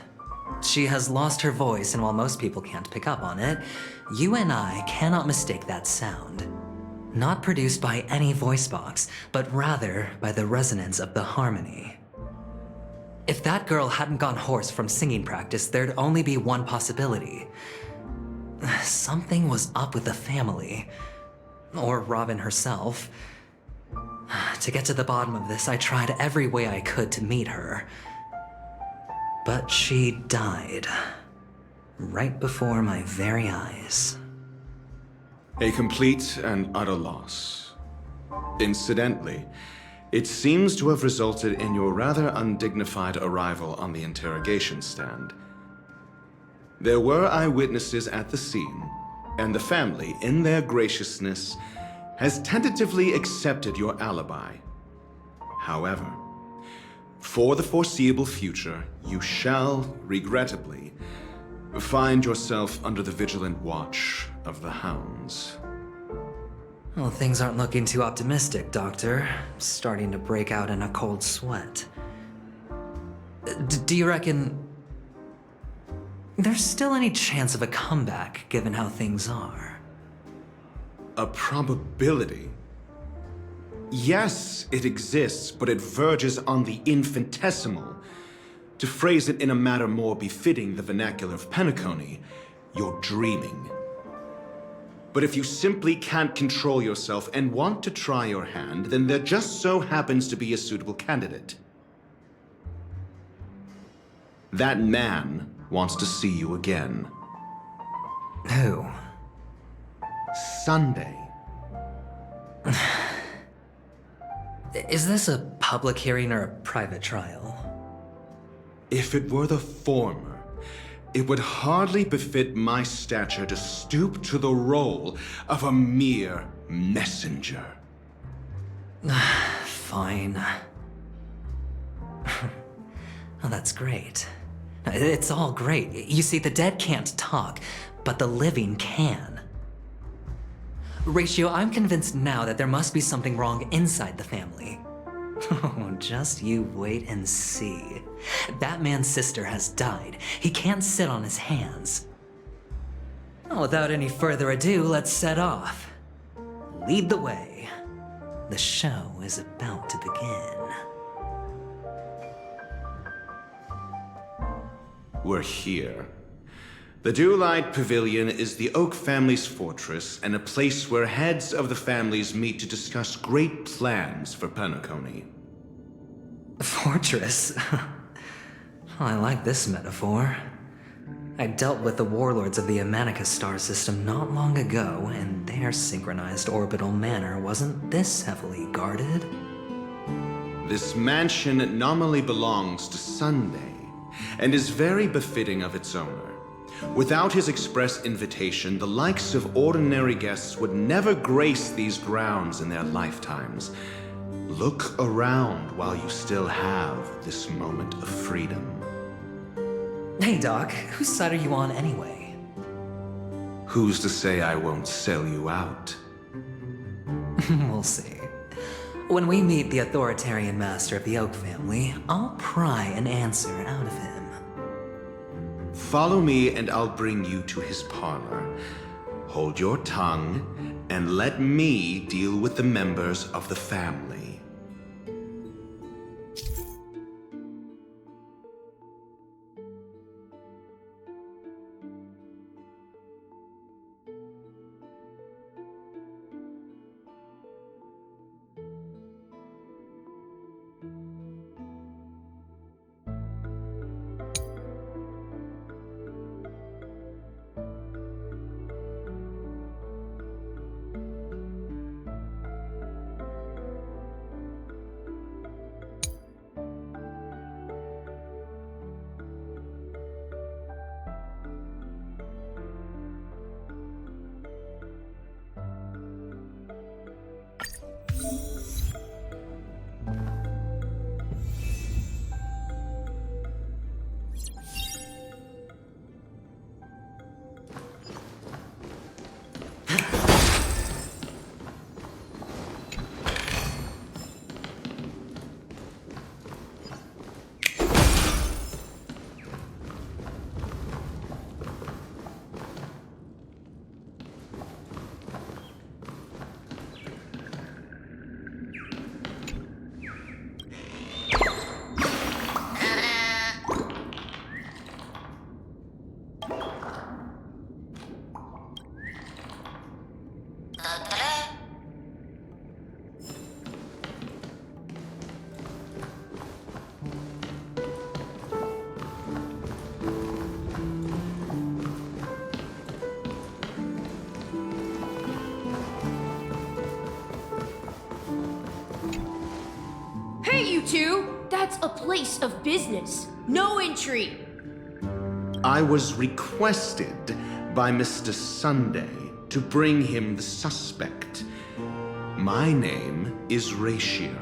She has lost her voice, and while most people can't pick up on it, you and I cannot mistake that sound. Not produced by any voice box, but rather by the resonance of the harmony. If that girl hadn't gone hoarse from singing practice, there'd only be one possibility. Something was up with the family. Or Robin herself. To get to the bottom of this, I tried every way I could to meet her. But she died. Right before my very eyes. A complete and utter loss. Incidentally, it seems to have resulted in your rather undignified arrival on the interrogation stand. There were eyewitnesses at the scene, and the family, in their graciousness, has tentatively accepted your alibi. However, for the foreseeable future, you shall, regrettably, find yourself under the vigilant watch of the hounds. Well, things aren't looking too optimistic, Doctor. I'm starting to break out in a cold sweat. Do you reckon there's still any chance of a comeback, given how things are? A probability? Yes, it exists, but it verges on the infinitesimal. To phrase it in a manner more befitting the vernacular of Penacony, you're dreaming. But if you simply can't control yourself and want to try your hand, then there just so happens to be a suitable candidate. That man wants to see you again. Who? Sunday. Is this a public hearing or a private trial? If it were the former, it would hardly befit my stature to stoop to the role of a mere messenger. Fine. Oh, that's great. It's all great. You see, the dead can't talk, but the living can. Ratio, I'm convinced now that there must be something wrong inside the family. Oh, just you wait and see. That man's sister has died. He can't sit on his hands. Well, without any further ado, let's set off. Lead the way. The show is about to begin. We're here. The Dewlight Pavilion is the Oak family's fortress and a place where heads of the families meet to discuss great plans for Penacony. Fortress? I like this metaphor. I dealt with the warlords of the Amanicus star system not long ago, and their synchronized orbital manor wasn't this heavily guarded. This mansion nominally belongs to Sunday, and is very befitting of its owner. Without his express invitation, the likes of ordinary guests would never grace these grounds in their lifetimes. Look around while you still have this moment of freedom. Hey, Doc, whose side are you on anyway? Who's to say I won't sell you out? We'll see. When we meet the authoritarian master of the Oak family, I'll pry an answer out of him. Follow me and I'll bring you to his parlor. Hold your tongue and let me deal with the members of the family. two. That's a place of business. No entry. I was requested by Mr. Sunday to bring him the suspect. My name is Ratio.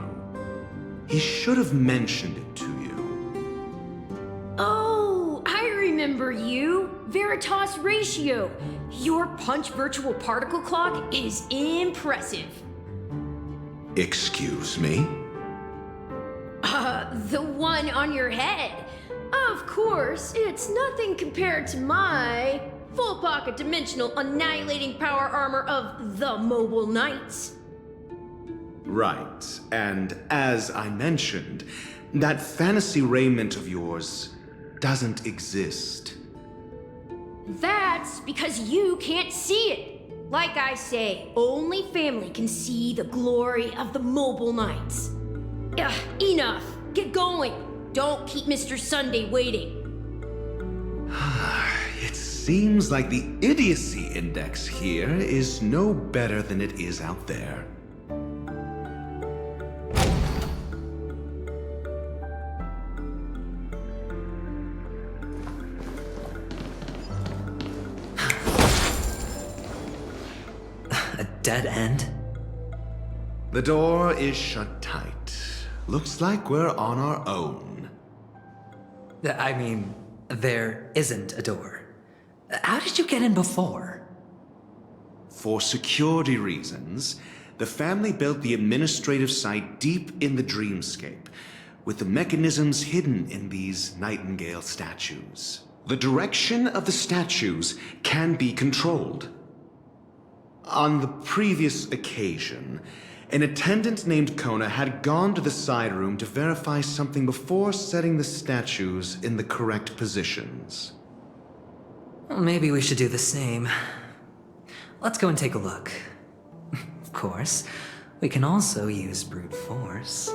He should have mentioned it to you. Oh, I remember you. Veritas Ratio. Your punch virtual particle clock is impressive. Excuse me? The one on your head. Of course, it's nothing compared to my full pocket dimensional annihilating power armor of the Mobile Knights. Right, and as I mentioned, that fantasy raiment of yours doesn't exist. That's because you can't see it. Like I say, only family can see the glory of the Mobile Knights. Ugh, enough. Get going. Don't keep Mr. Sunday waiting. It seems like the idiocy index here is no better than it is out there. A dead end? The door is shut tight. Looks like we're on our own. I mean, there isn't a door. How did you get in before? For security reasons, the family built the administrative site deep in the dreamscape, with the mechanisms hidden in these Nightingale statues. The direction of the statues can be controlled. On the previous occasion, an attendant named Kona had gone to the side room to verify something before setting the statues in the correct positions. Well, maybe we should do the same. Let's go and take a look. Of course, we can also use brute force.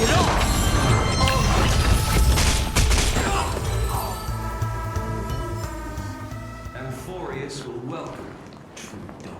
it off! Amphorius will welcome true dawn.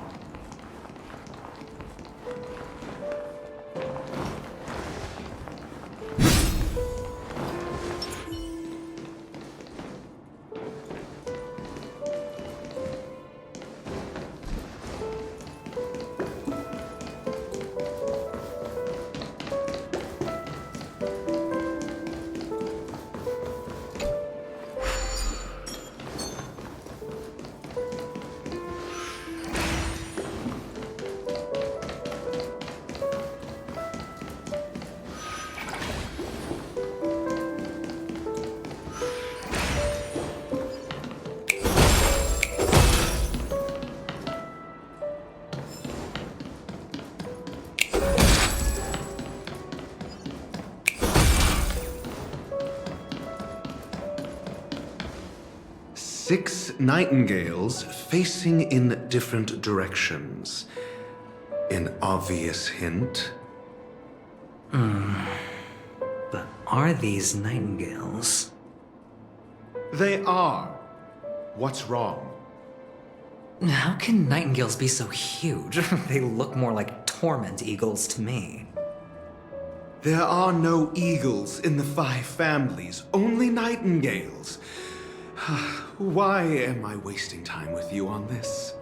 Six nightingales facing in different directions. An obvious hint. But are these nightingales? They are. What's wrong? How can nightingales be so huge? They look more like torment eagles to me. There are no eagles in the 5 families, only nightingales. Why am I wasting time with you on this?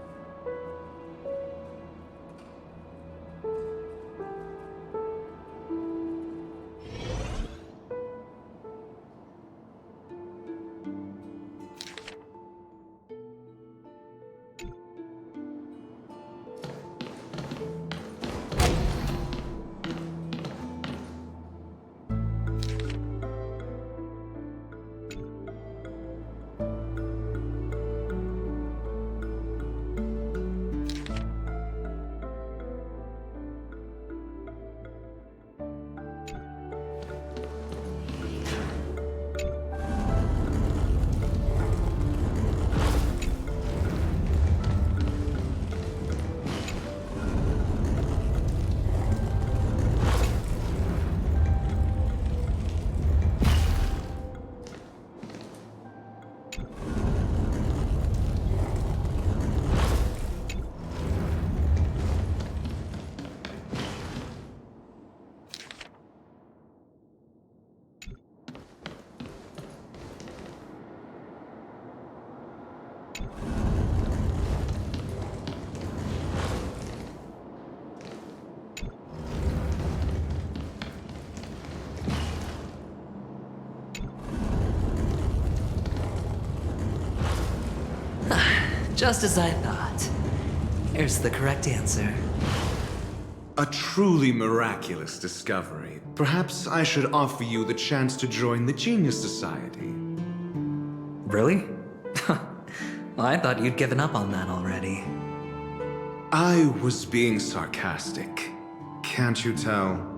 Just as I thought. Here's the correct answer. A truly miraculous discovery. Perhaps I should offer you the chance to join the Genius Society. Really? Well, I thought you'd given up on that already. I was being sarcastic. Can't you tell?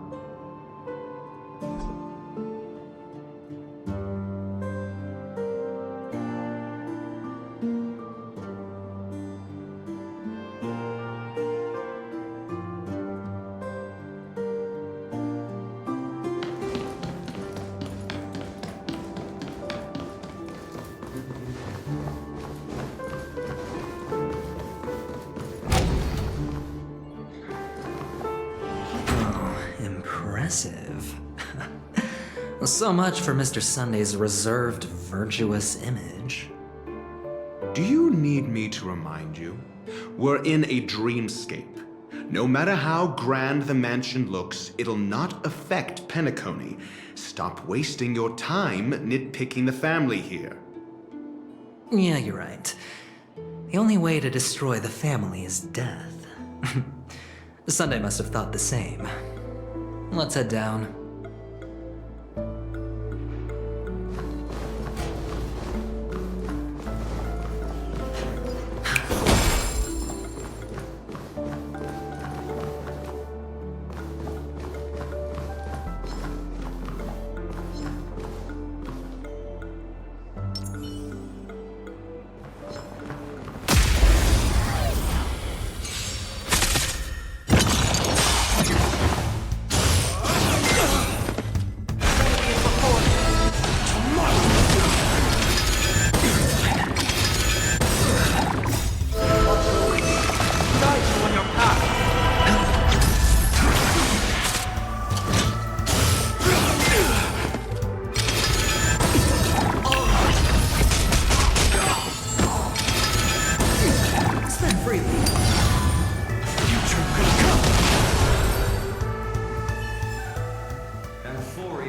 Impressive. So much for Mr. Sunday's reserved, virtuous image. Do you need me to remind you? We're in a dreamscape. No matter how grand the mansion looks, it'll not affect Penacony. Stop wasting your time nitpicking the family here. Yeah, you're right. The only way to destroy the family is death. Sunday must have thought the same. Let's head down.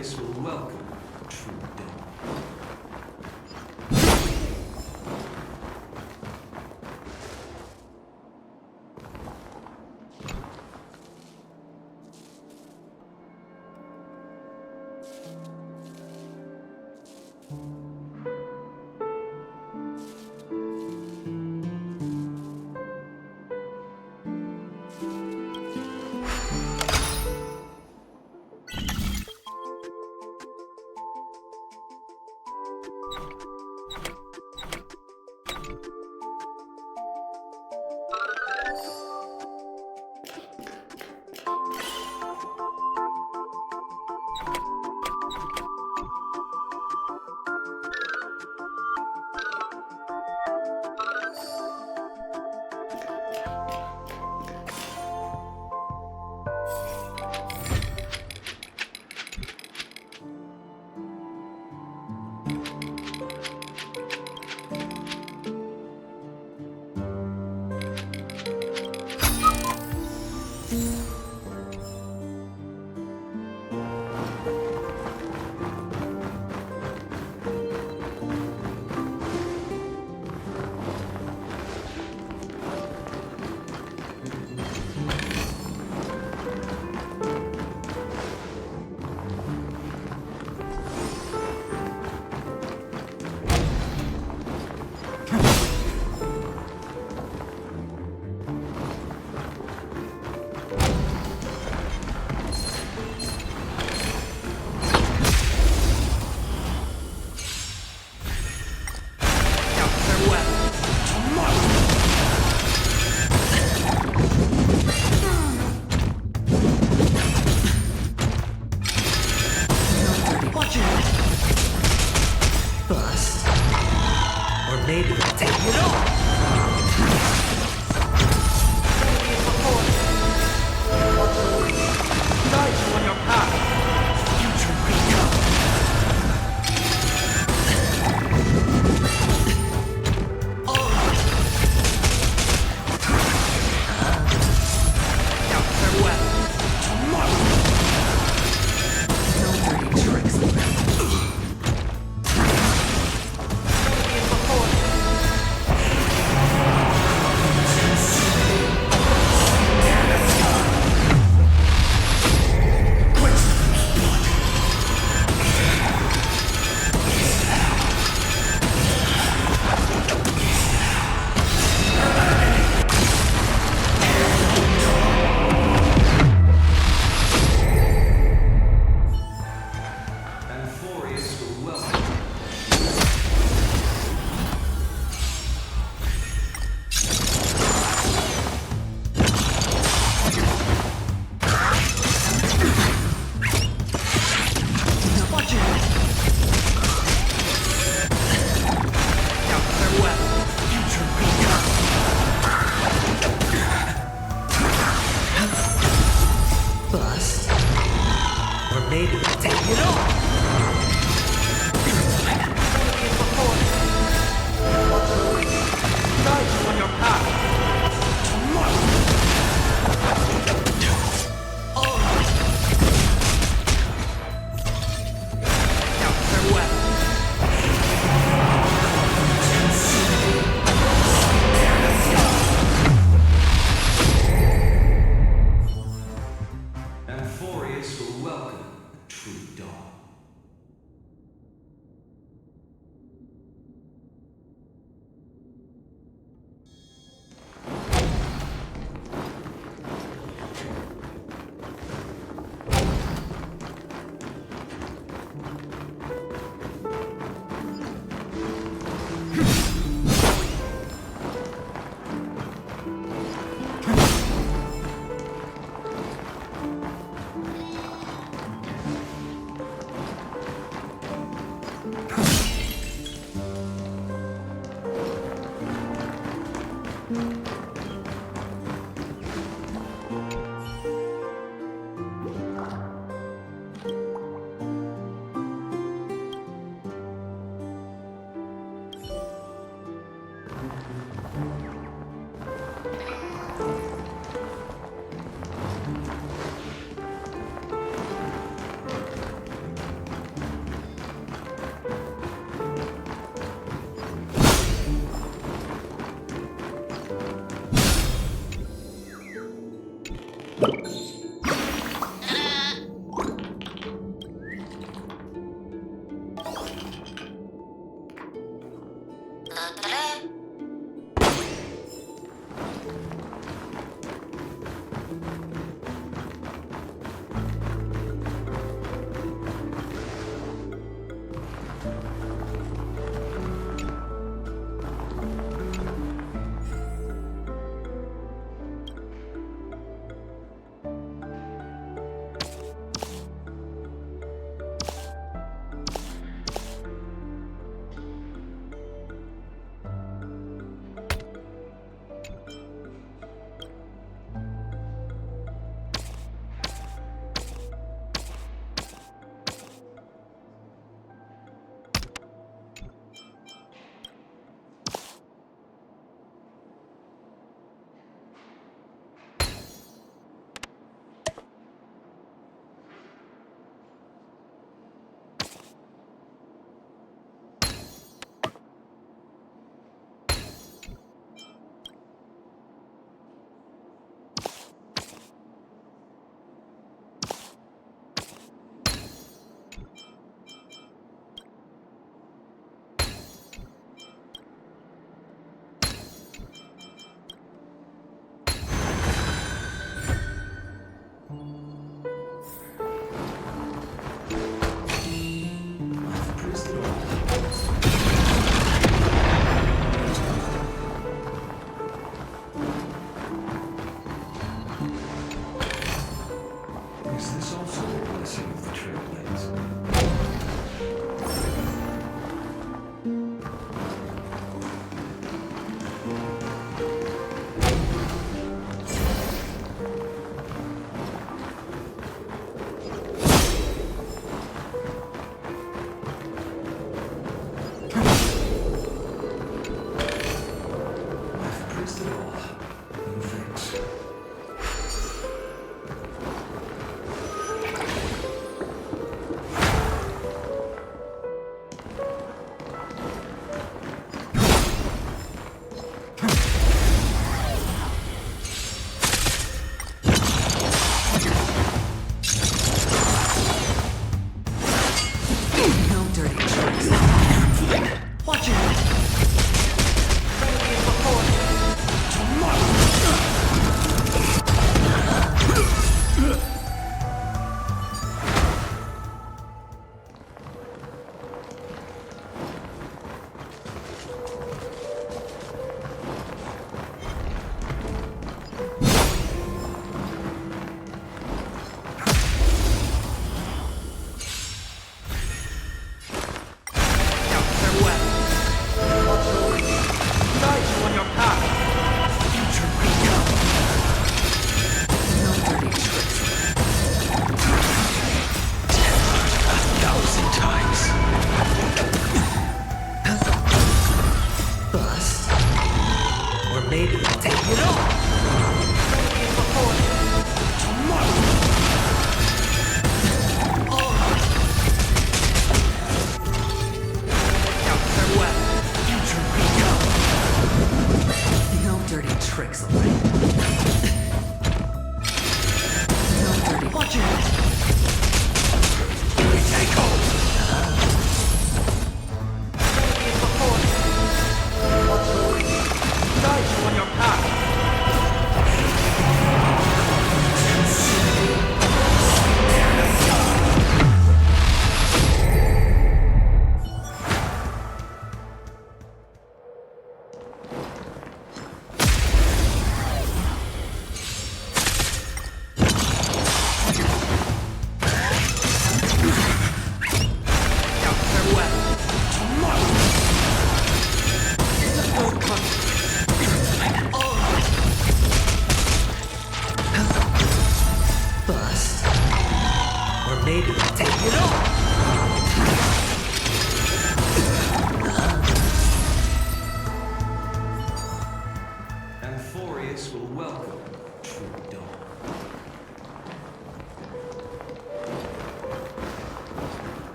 Furious will welcome true dawn.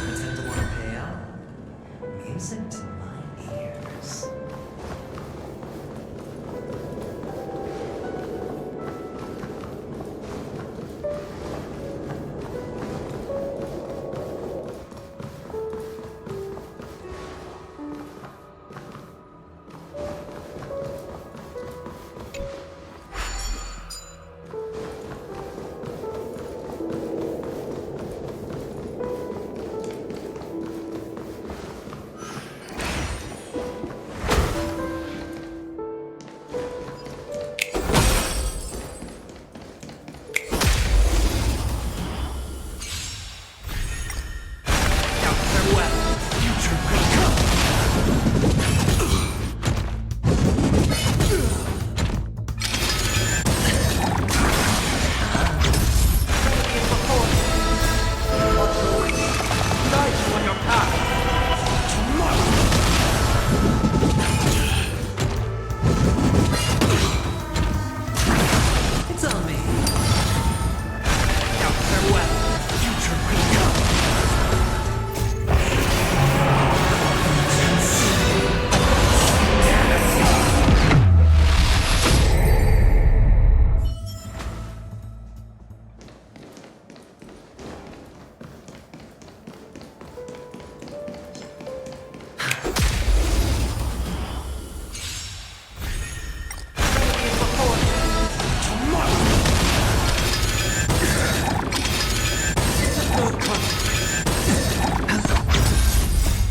Intend to want to pay out? Music to my ears. It's on me.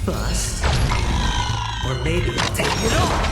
Bust. Or maybe I'll take it all.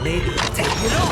Maybe I'll take it all.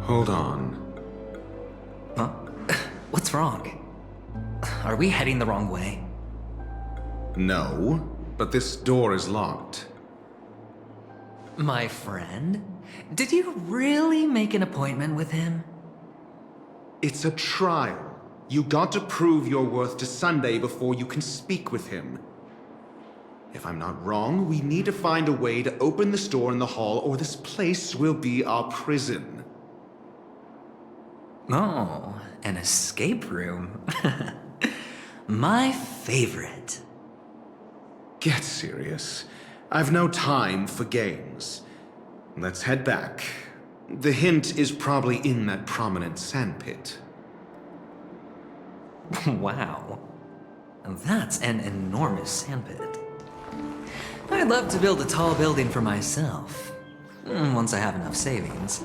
Hold on. Huh? What's wrong? Are we heading the wrong way? No, but this door is locked. My friend? Did you really make an appointment with him? It's a trial. You got to prove your worth to Sunday before you can speak with him. If I'm not wrong, we need to find a way to open this door in the hall, or this place will be our prison. Oh, an escape room. My favorite. Get serious. I've no time for games. Let's head back. The hint is probably in that prominent sandpit. Wow. That's an enormous sandpit. I'd love to build a tall building for myself, once I have enough savings.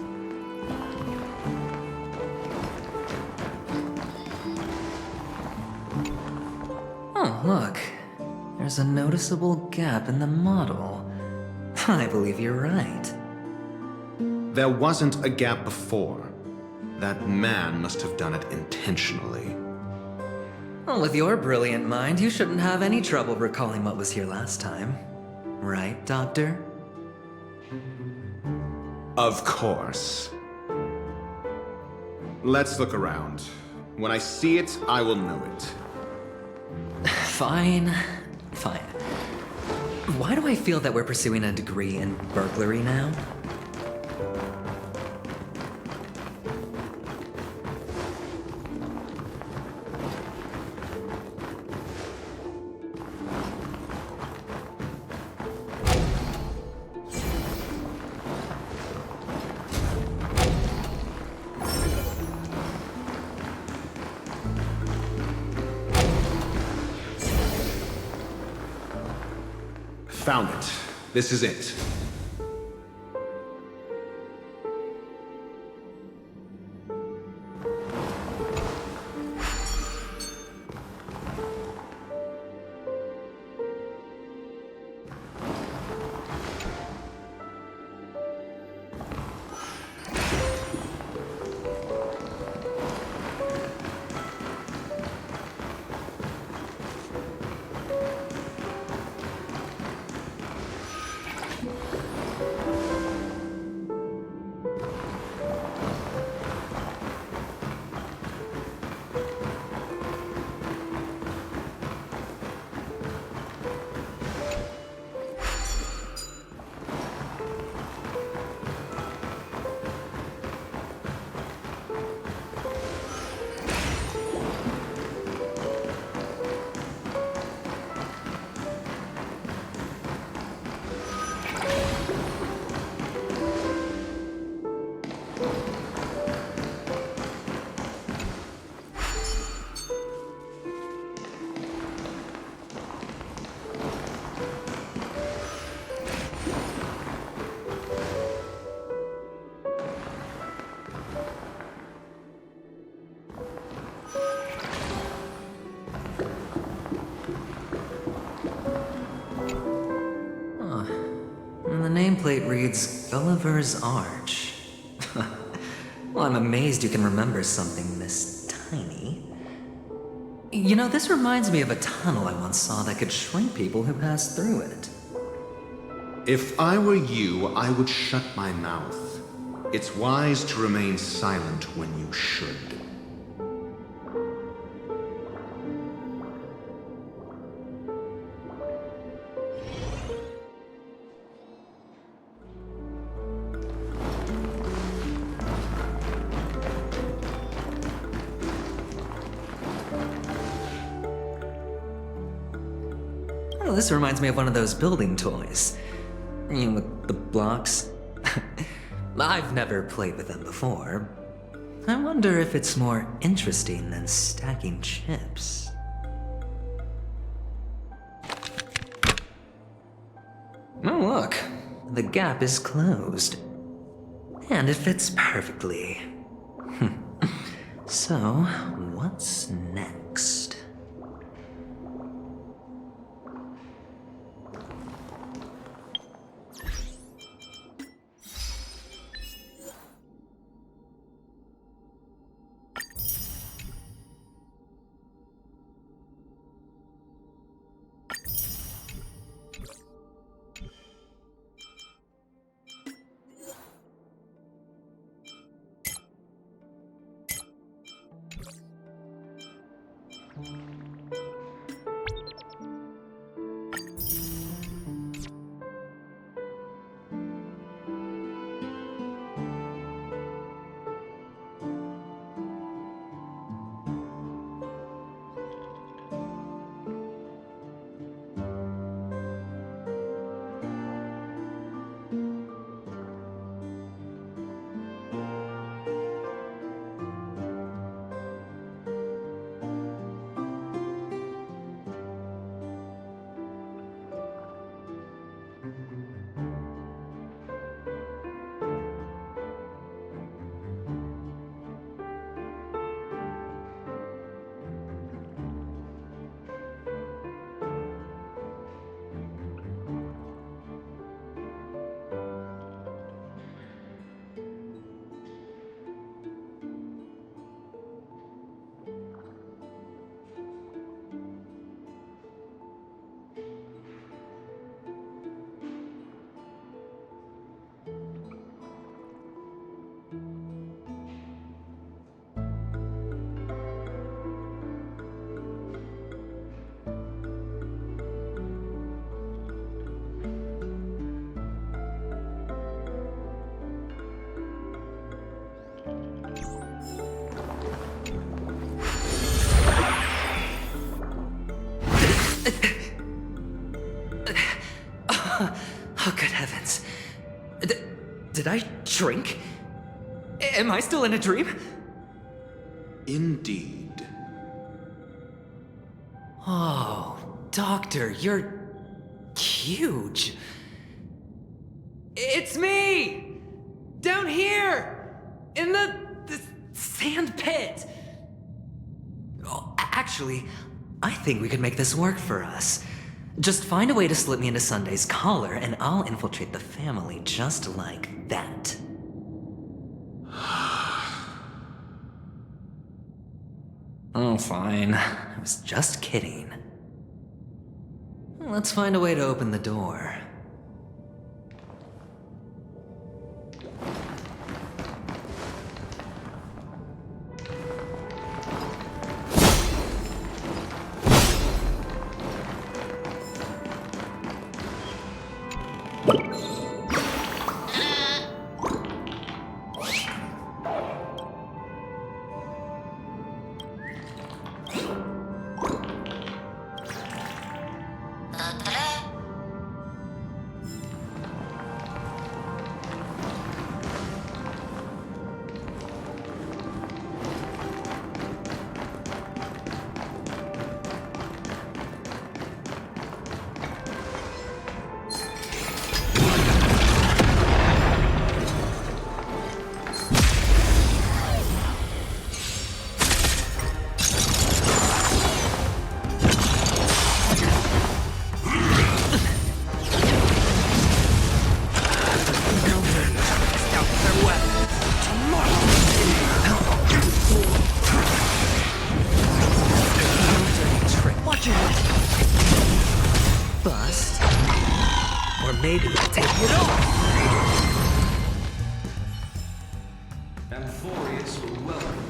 Oh, look. There's a noticeable gap in the model. I believe you're right. There wasn't a gap before. That man must have done it intentionally. Well, with your brilliant mind, you shouldn't have any trouble recalling what was here last time. Right, Doctor? Of course. Let's look around. When I see it, I will know it. Fine. Fine. Why do I feel that we're pursuing a degree in burglary now? Found it. This is it. The nameplate reads Gulliver's Arch. Well, I'm amazed you can remember something this tiny. You know, this reminds me of a tunnel I once saw that could shrink people who passed through it. If I were you, I would shut my mouth. It's wise to remain silent when you should. Oh, this reminds me of one of those building toys. You know, with the blocks. I've never played with them before. I wonder if it's more interesting than stacking chips. Oh, look. The gap is closed. And it fits perfectly. So, what's next? Oh, good heavens. Did I drink? Am I still in a dream? Indeed. Oh, Doctor, you're huge. It's me! Down here! In the sand pit! Oh, actually, I think we could make this work for us. Just find a way to slip me into Sunday's collar, and I'll infiltrate the family just like that. Oh, fine. I was just kidding. Let's find a way to open the door. Bust. Or maybe I'll take it off. Amphorius will welcome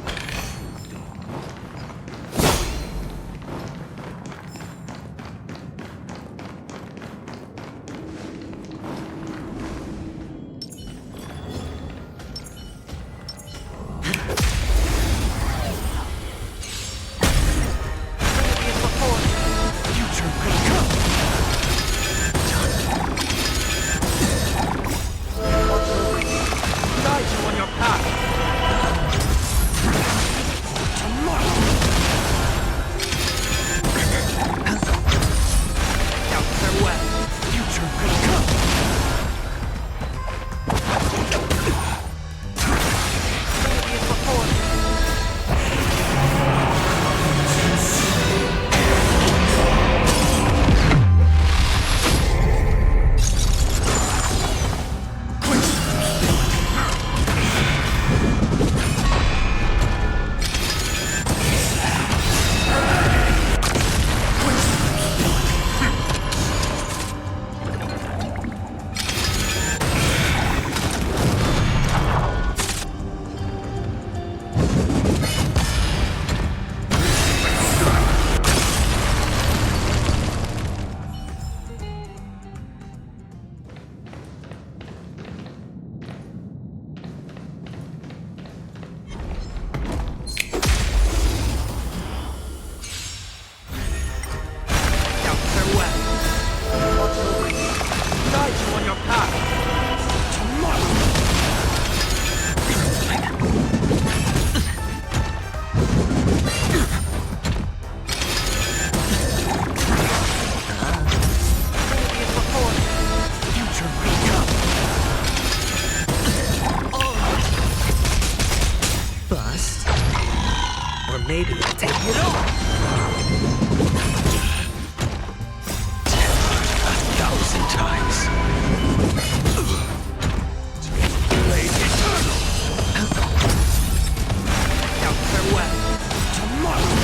Maybe I'll take it on! 1,000 times. Blade eternal! Now farewell tomorrow!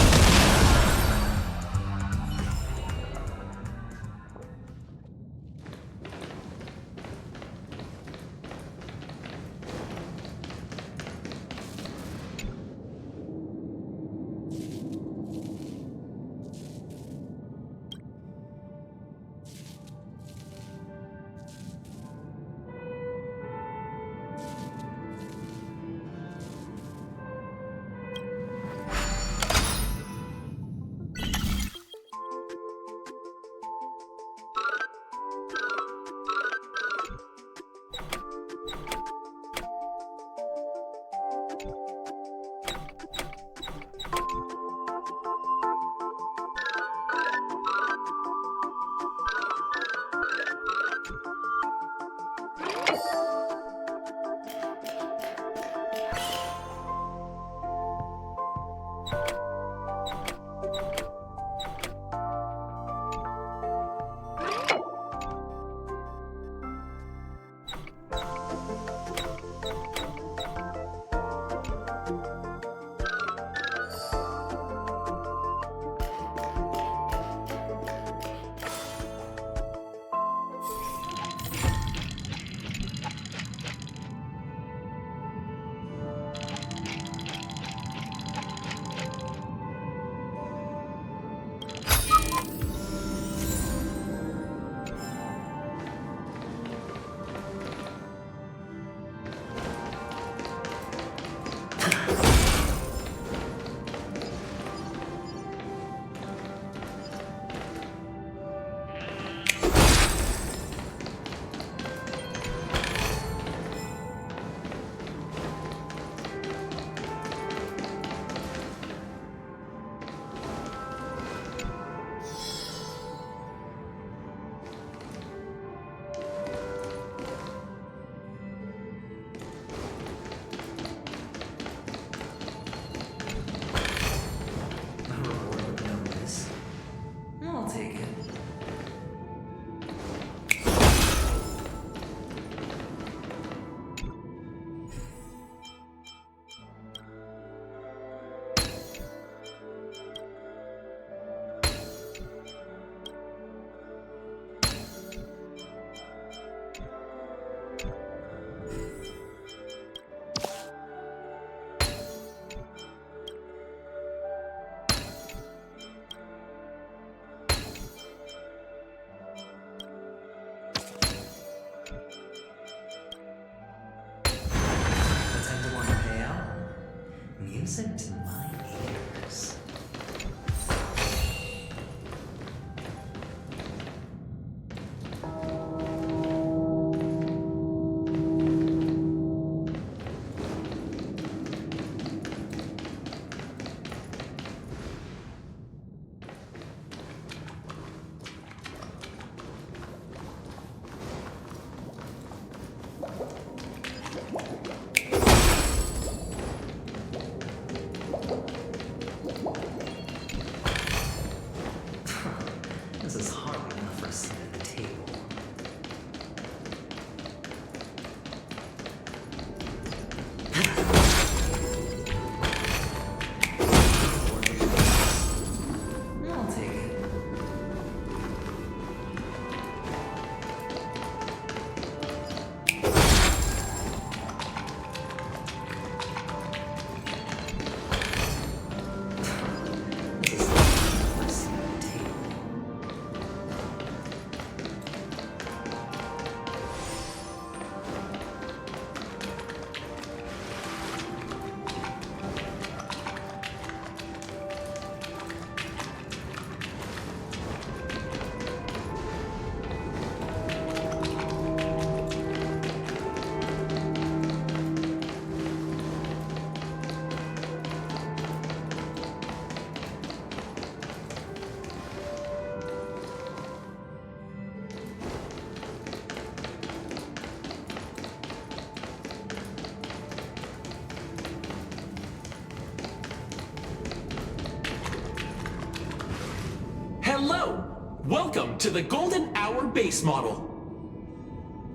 Hello! Welcome to the Golden Hour base model.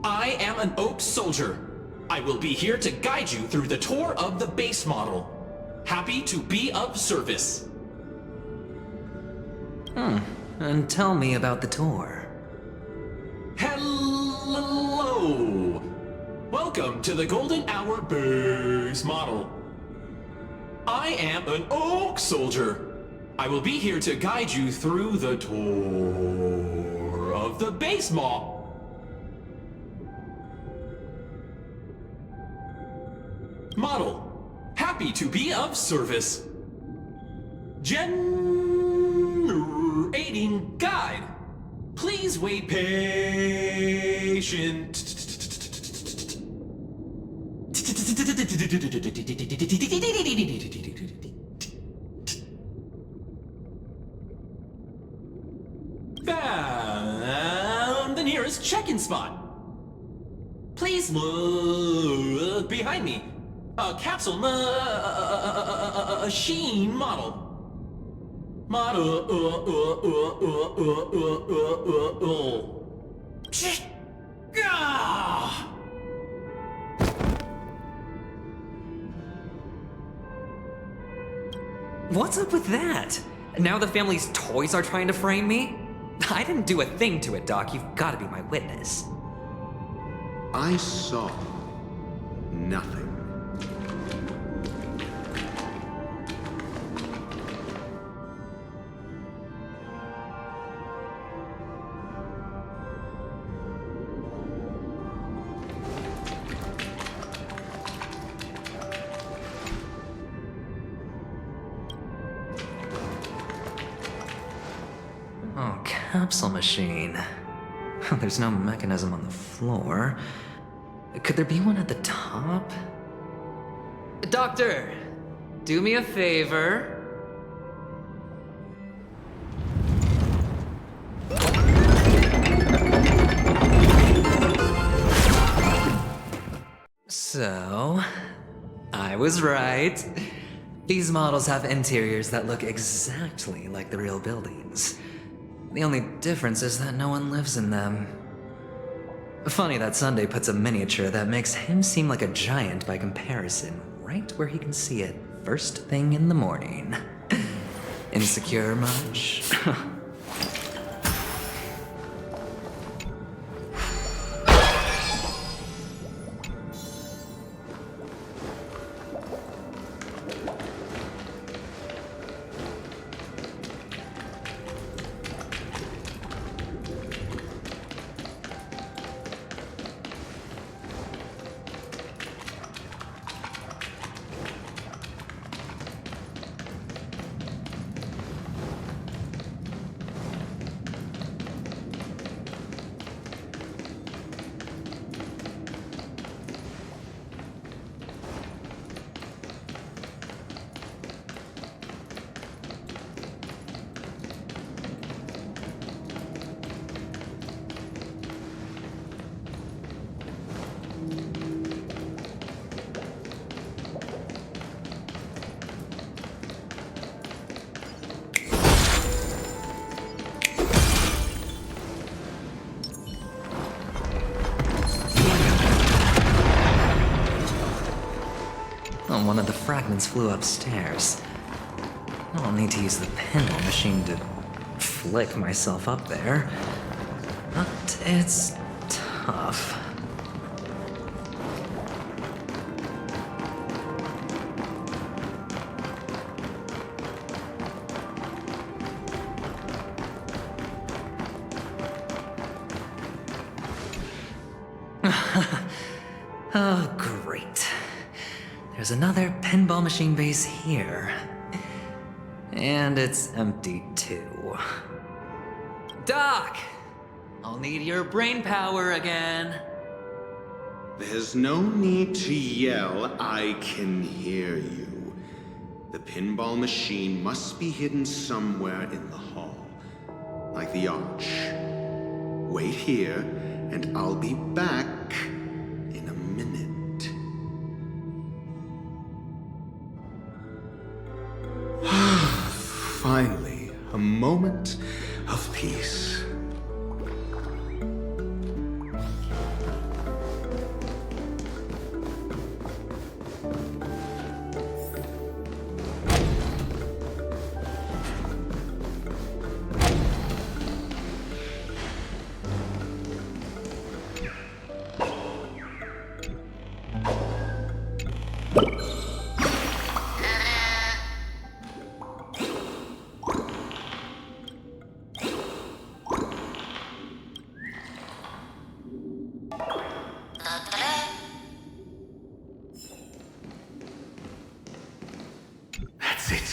I am an Oak soldier. I will be here to guide you through the tour of the base model. Happy to be of service. And tell me about the tour. Hello! Welcome to the Golden Hour base model. I am an Oak soldier. I will be here to guide you through the tour of the base model. Happy to be of service. Generating guide. Please wait patient. Found the nearest check-in spot. Please look behind me. A capsule machine model. What's up with that? Now the family's toys are trying to frame me? I didn't do a thing to it, Doc. You've got to be my witness. I saw nothing. Oh, capsule machine. There's no mechanism on the floor. Could there be one at the top? Doctor, do me a favor. So, I was right. These models have interiors that look exactly like the real buildings. The only difference is that no one lives in them. Funny that Sunday puts a miniature that makes him seem like a giant by comparison, right where he can see it first thing in the morning. Insecure much? One of the fragments flew upstairs. I'll need to use the pinball machine to flick myself up there. But it's tough. Oh, great. There's another pinball machine base here. And it's empty too. Doc! I'll need your brain power again. There's no need to yell. I can hear you. The pinball machine must be hidden somewhere in the hall. Like the arch. Wait here, and I'll be back in a minute. Finally, a moment of peace. That's it.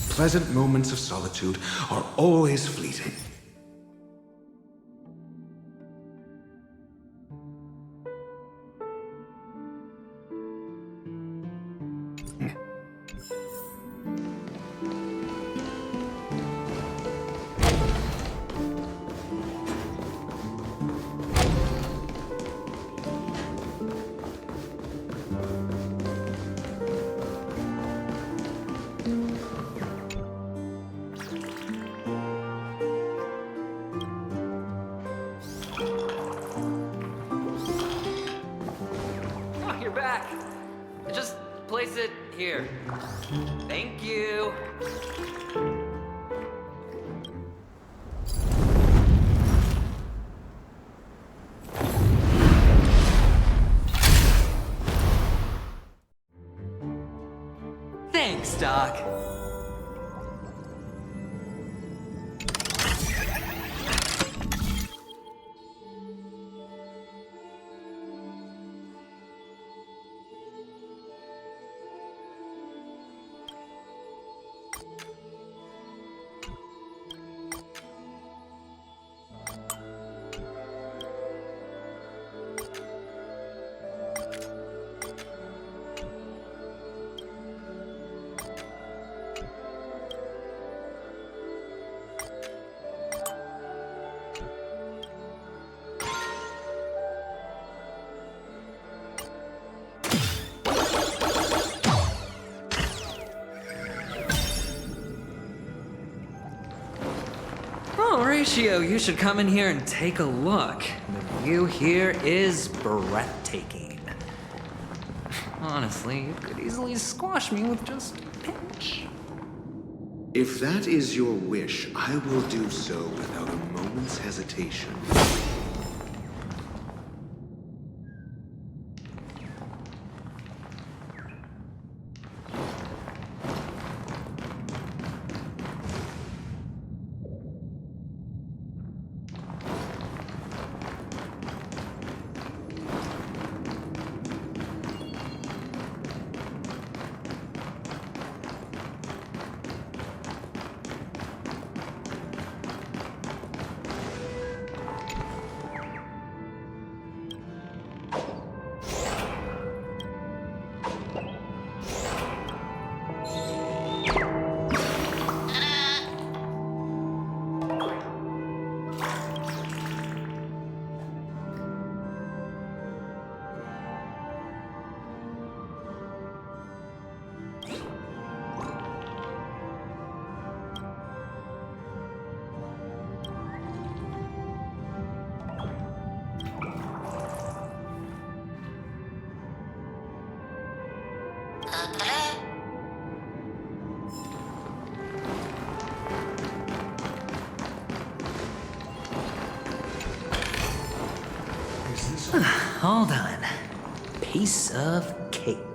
Pleasant moments of solitude are always fleeting. Oh, you're back. Just place it here. Thank you. Thanks, Doc. Oh, Horatio, you should come in here and take a look. The view here is breathtaking. Honestly, you could easily squash me with just a pinch. If that is your wish, I will do so without a moment's hesitation. Hold on. Piece of cake.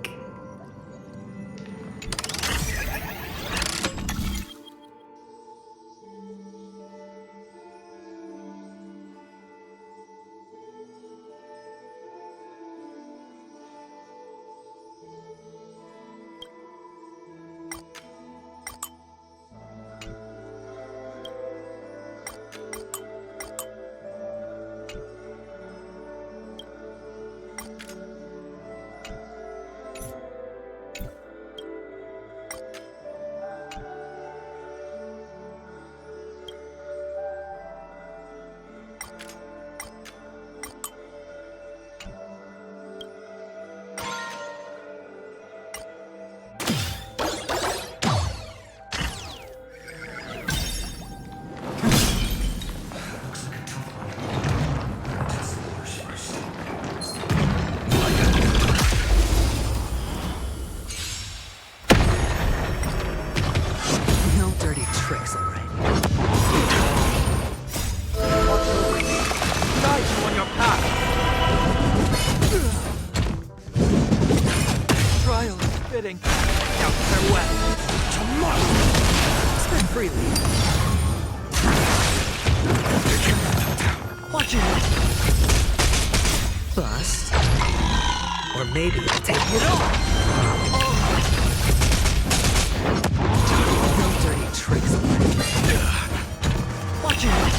Maybe I'll take it all. No dirty tricks. Watch your head.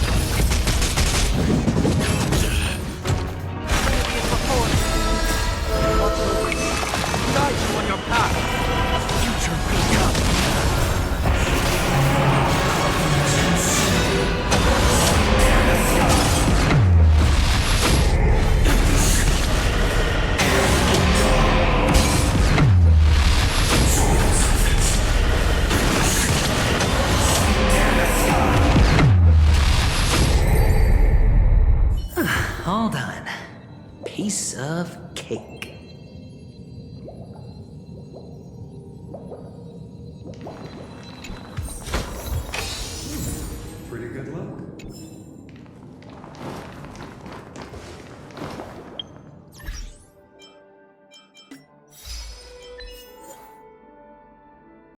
Guide you on your path. Future will come. All done. Piece of cake.